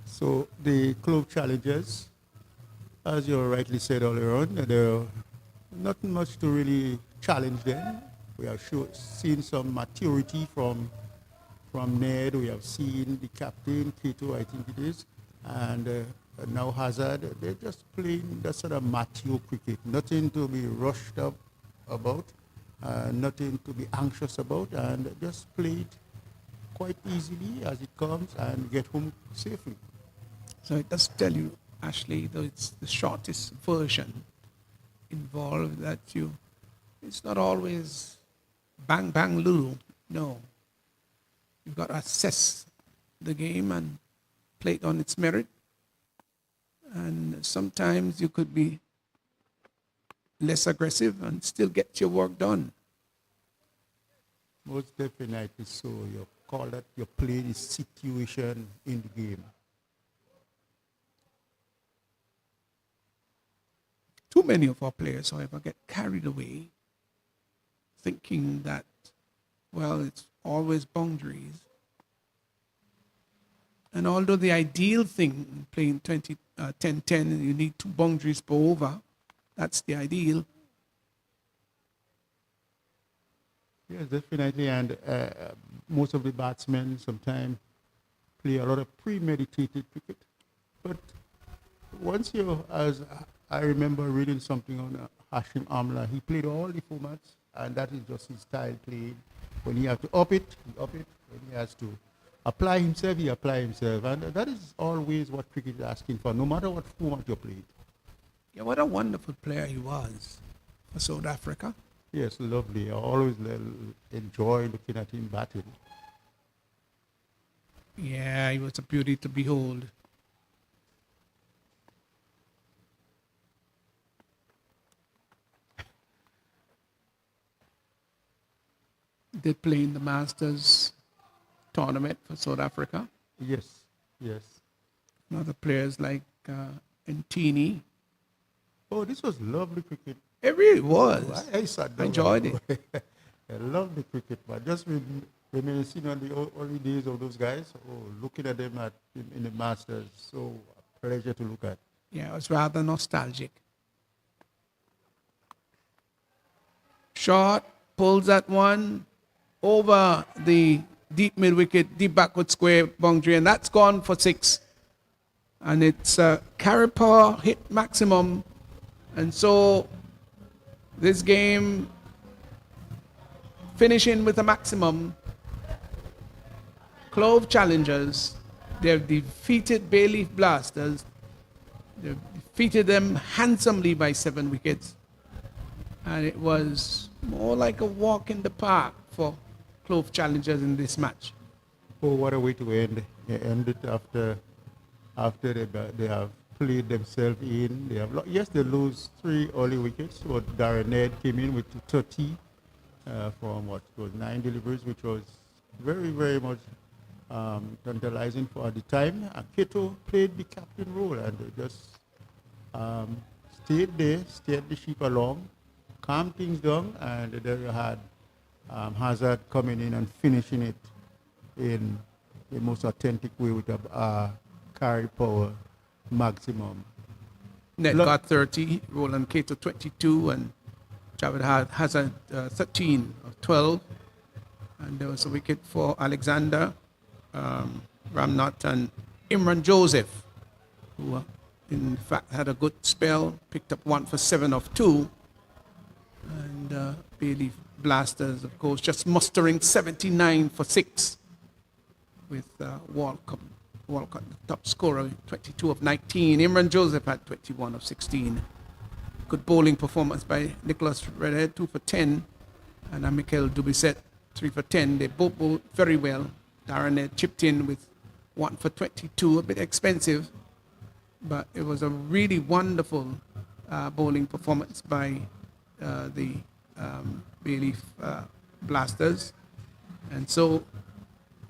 So the Clove Challengers, as you rightly said earlier on, there are not much to really challenge them. We have seen some maturity from Ned. We have seen the captain, Keto, I think it is, and now Hazard. They're just playing that sort of mature cricket. Nothing to be rushed up about, nothing to be anxious about, and just play it quite easily as it comes and get home safely. So it does tell you, Ashley, though it's the shortest version involved, that it's not always bang, bang, lulu. No. You've got to assess the game and play it on its merit. And sometimes you could be less aggressive and still get your work done. Most definitely so. You call that you play the situation in the game. Too many of our players, however, get carried away thinking that, well, it's always boundaries. And although the ideal thing playing 10-10, you need 2 boundaries per over, that's the ideal. Yes, definitely. And most of the batsmen sometimes play a lot of premeditated cricket. But once as I remember reading something on Hashim Amla, he played all the formats, and that is just his style playing. When he has to up it, he up it. When he has to apply himself, he apply himself. And that is always what cricket is asking for, no matter what format you play. Yeah, what a wonderful player he was for South Africa. Yes, lovely. I always enjoy looking at him batting. Yeah, he was a beauty to behold. Did play in the Masters tournament for South Africa. Yes, yes. Other players like Ntini. Oh, this was lovely cricket. It really was. I sat down. I enjoyed it. I love the cricket, but just reminiscing on the early days of those guys, looking at them in the Masters, so a pleasure to look at. Yeah, it was rather nostalgic. Short, pulls that one over the deep mid-wicket, deep backward square boundary, and that's gone for 6. And it's Carriper hit maximum, and so this game finishing with a maximum. Clove Challengers, they've defeated Bayleaf Blasters. They've defeated them handsomely by 7 wickets. And it was more like a walk in the park for Clove Challengers in this match. Oh, what a way to end. They end it after they have played themselves in. They lose 3 early wickets. But Darren Ned came in with 30 from 9 deliveries, which was very, very much tantalizing for at the time. Keto played the captain role, and they just stayed there, steered the ship along, calmed things down, and there you had Hazard coming in and finishing it in the most authentic way with a carry power maximum. Ned got 30, Roland Keto 22, and Javed Hazard 13 of 12. And there was a wicket for Alexander Ramnot and Imran Joseph, who in fact had a good spell, picked up 1 for 7 of 2. And Bayleaf Blasters, of course, just mustering 79 for 6 with Walcott, the top scorer, 22 of 19. Imran Joseph had 21 of 16. Good bowling performance by Nicholas Redhead, 2 for 10. And Michael Dubisset, 3 for 10. They both bowled very well. Darren Ned chipped in with 1 for 22, a bit expensive. But it was a really wonderful bowling performance by the Bayleaf Blasters. And so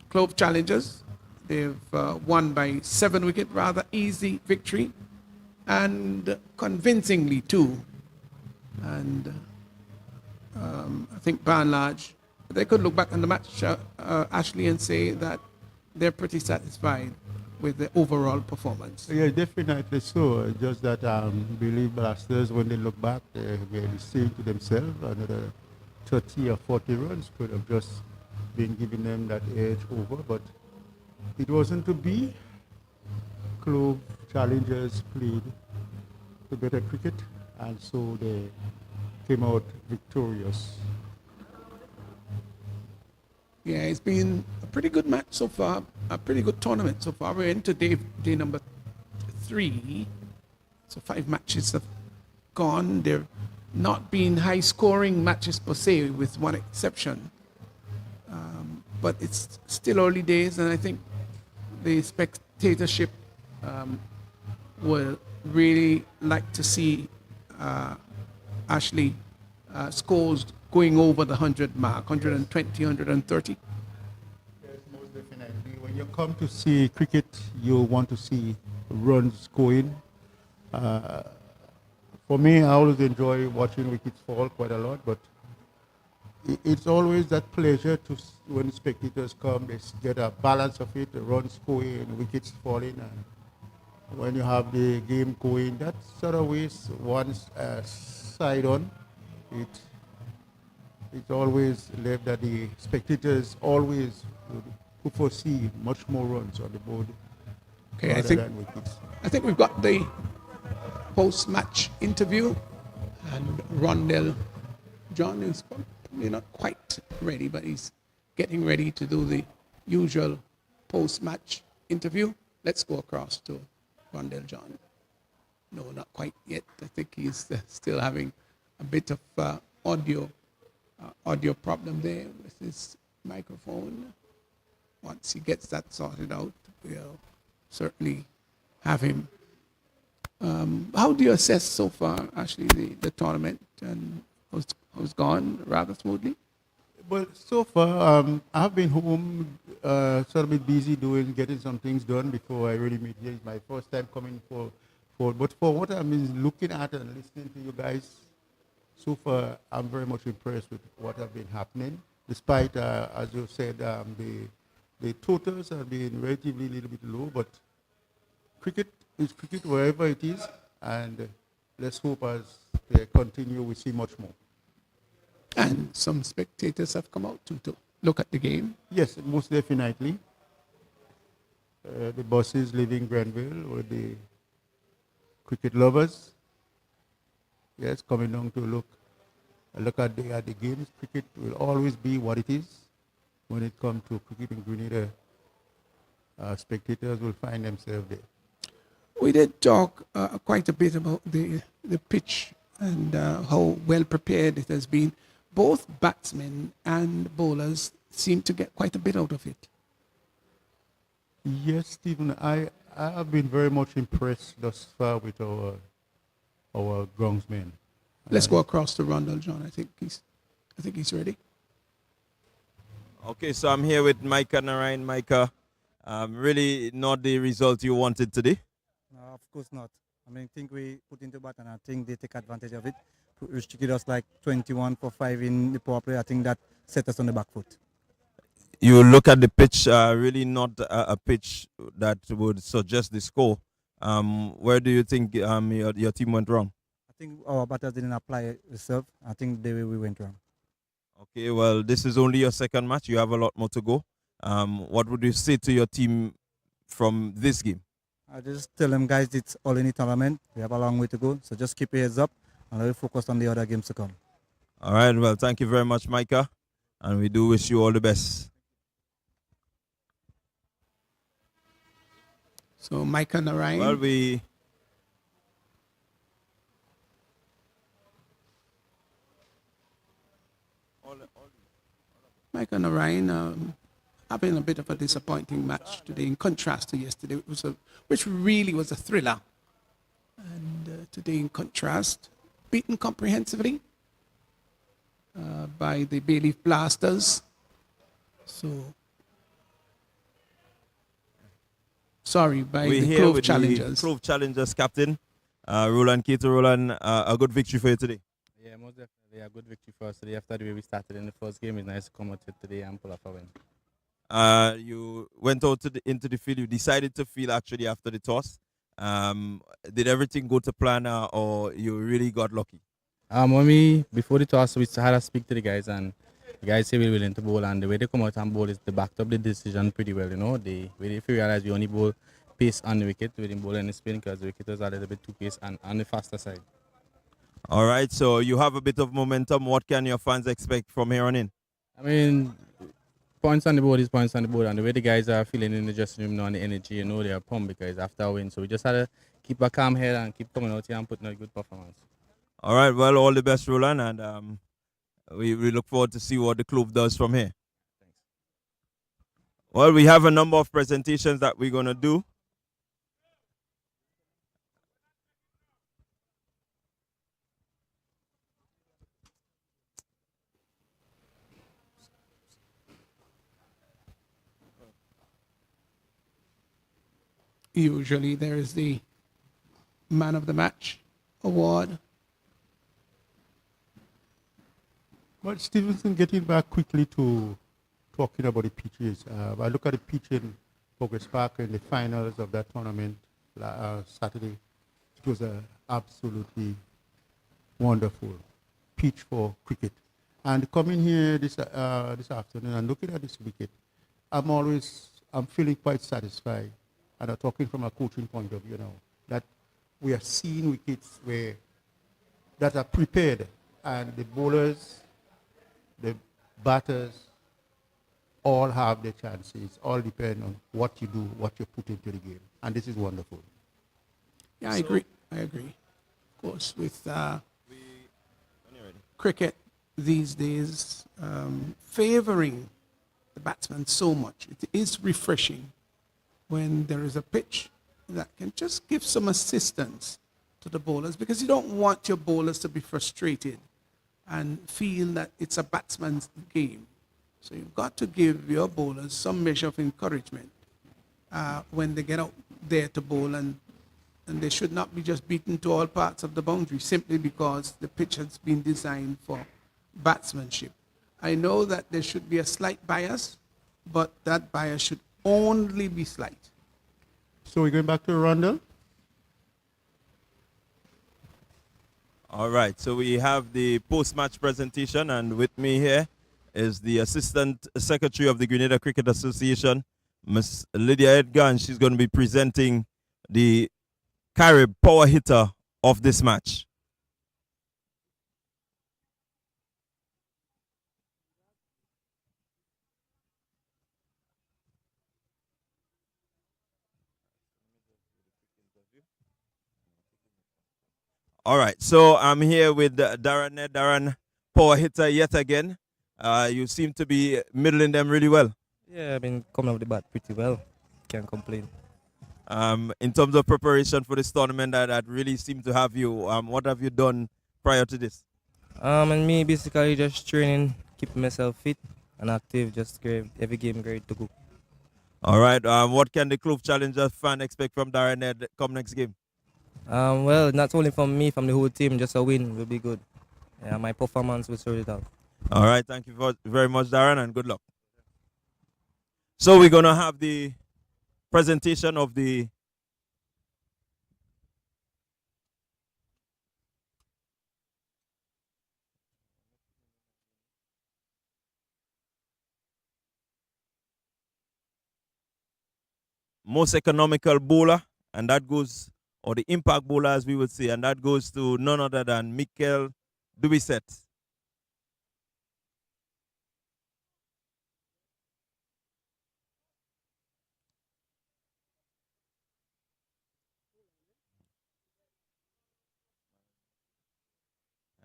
Clove Challengers, they've won by 7 wicket, rather easy victory, and convincingly too. And I think by and large, they could look back on the match, Ashley, and say that they're pretty satisfied with the overall performance. Yeah, definitely so. Just that believe Blasters, when they look back, they may be saying to themselves another 30 or 40 runs could have just been giving them that edge over, but it wasn't to be. Clove Challengers played the better cricket, and so they came out victorious. Yeah, it's been a pretty good match so far, a pretty good tournament so far. We're into day number 3. So 5 matches have gone. They've not been high-scoring matches per se, with one exception. But it's still early days, and I think the spectatorship will really like to see Ashley scores going over the 100 mark, 120, 130. Yes, most definitely. When you come to see cricket, you want to see runs going. For me, I always enjoy watching wickets fall quite a lot, but it's always that pleasure to when spectators come, they get a balance of it, the runs going, wickets falling, and when you have the game going, that sort of ways one side on. It's always left that the spectators always would foresee much more runs on the board Okay, rather than wickets. I think we've got the post-match interview, and Rondell John is probably not quite ready, but he's getting ready to do the usual post-match interview. Let's go across to Rondell John. No, not quite yet. I think he's still having a bit of audio problem there with his microphone. Once he gets that sorted out, we'll certainly have him. How do you assess so far, Ashley, the tournament, and how's gone? Rather smoothly? Well, so far, I've been home, sort of been busy getting some things done before I really meet here. It's my first time coming for. But for what I've been looking at and listening to you guys, so far, I'm very much impressed with what has been happening. Despite, as you said, the totals have been relatively a little bit low, but cricket is cricket wherever it is, and let's hope as they continue, we see much more. And some spectators have come out to look at the game. Yes, most definitely. The buses leaving Granville, or the cricket lovers, yes, coming down to look at the games. Cricket will always be what it is. When it comes to cricket in Grenada, spectators will find themselves there. We did talk quite a bit about the pitch and how well prepared it has been. Both batsmen and bowlers seem to get quite a bit out of it. Yes, Stephen, I have been very much impressed thus far with our groundsmen. Let's go across to Rondell John. I think he's ready. Okay, so I'm here with Micah Narayan. Micah, really not the result you wanted today? No, of course not. I think we put into bat, and I think they take advantage of it. Restricted us like 21 for 5 in the power play. I think that set us on the back foot. You look at the pitch, really not a pitch that would suggest the score. Where do you think your team went wrong? I think our batters didn't apply reserve. I think the way we went wrong. Okay, well, this is only your second match. You have a lot more to go. What would you say to your team from this game? I just tell them, guys, it's all in the tournament. We have a long way to go. So just keep your heads up and we'll focus on the other games to come. All right, well, thank you very much, Micah. And we do wish you all the best. So Micah Narayan. Well, Micah Narayan having a bit of a disappointing match today in contrast to yesterday, which really was a thriller. And today, in contrast, beaten comprehensively. by the Bay Blasters. So, sorry, by We're the here Clove with Challengers. the Clove Challengers captain, Roland Cato. Roland, a good victory for you today. Yeah, most definitely a good victory for us today. After the way we started in the first game, it's nice to come out here today and pull off a win. You went out into the field. You decided to field actually after the toss. Did everything go to plan, or you really got lucky? When we, before the toss, we had to speak to the guys, and the guys say we're willing to bowl, and the way they come out and bowl is they backed up the decision pretty well. You know, if you realize we only bowl pace on the wicket, we didn't bowl any spin because the wicket was a little bit too pace and on the faster side. All right, so you have a bit of momentum. What can your fans expect from here on in? I mean, points on the board is points on the board, and the way the guys are feeling in the dressing room now and the energy, you know, they are pumped because after a win. So we just had to keep a calm head and keep coming out here and putting a good performance. All right, well, all the best, Roland, and we look forward to see what the club does from here. Thanks. Well, we have a number of presentations that we're going to do. Usually there is the Man of the Match award. But Stevenson, getting back quickly to talking about the pitches. I look at the pitch in Progress Park in the finals of that tournament Saturday. It was absolutely wonderful pitch for cricket. And coming here this afternoon and looking at this wicket, I'm feeling quite satisfied. And I'm talking from a coaching point of view now, that we are seeing wickets that are prepared, and the bowlers, the batters, all have their chances. All depend on what you do, what you put into the game, and this is wonderful. Yeah, I agree. Of course, with cricket these days favoring the batsman so much, it is refreshing when there is a pitch that can just give some assistance to the bowlers, because you don't want your bowlers to be frustrated and feel that it's a batsman's game. So you've got to give your bowlers some measure of encouragement when they get out there to bowl, and they should not be just beaten to all parts of the boundary simply because the pitch has been designed for batsmanship. I know that there should be a slight bias, but that bias should only be slight. So we're going back to Rundle. All right, so we have the post-match presentation, and with me here is the Assistant Secretary of the Grenada Cricket Association, Miss Lydia Edgar, and she's going to be presenting the Carib power hitter of this match. All right, so I'm here with Darren. Darren, power hitter yet again. You seem to be middling them really well. Yeah, I've been coming off the bat pretty well. Can't complain. In terms of preparation for this tournament, that really seemed to have you. What have you done prior to this? And me basically just training, keeping myself fit and active, just every game ready to go. All right. What can the Clove Challenger fan expect from Darren Ed come next game? Well, not only from me, from the whole team, just a win will be good. Yeah, my performance will sort it out. All right. Thank you very much, Darren, and good luck. So we're going to have the presentation of the most economical bowler, and that goes, or the impact bowler as we would say, and that goes to none other than Mikel Dubisset.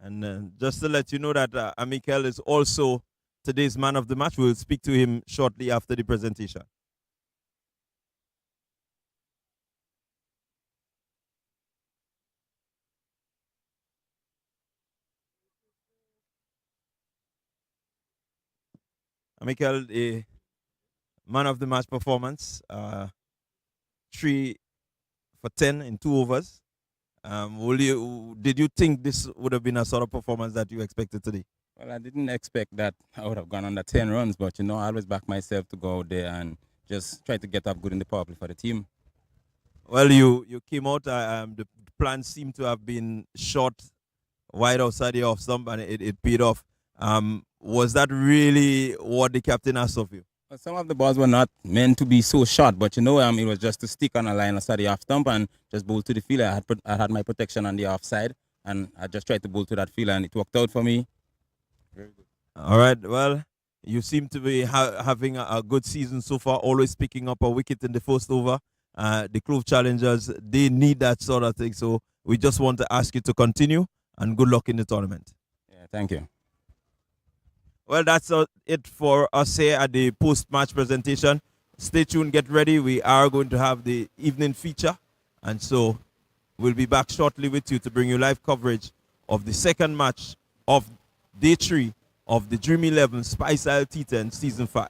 And just to let you know that Mikel is also today's man of the match. We'll speak to him shortly after the presentation. Michael, a man of the match performance, 3 for 10 in 2 overs. Did you think this would have been a sort of performance that you expected today? Well, I didn't expect that I would have gone under 10 runs, but I always back myself to go out there and just try to get up good in the power play for the team. Well, you came out. The plan seemed to have been short, wide outside the off stump, and it paid off. Was that really what the captain asked of you? Well, some of the balls were not meant to be so short, but it was just to stick on a line outside the off stump and just bowl to the field. I had my protection on the offside, and I just tried to bowl to that field, and it worked out for me. Very good. All right. Well, you seem to be having a good season so far, always picking up a wicket in the first over. The Clove Challengers, they need that sort of thing. So we just want to ask you to continue, and good luck in the tournament. Yeah, thank you. Well, that's it for us here at the post-match presentation. Stay tuned, get ready. We are going to have the evening feature. And so we'll be back shortly with you to bring you live coverage of the second match of Day 3 of the Dream 11 Spiceisle T10 Season 5.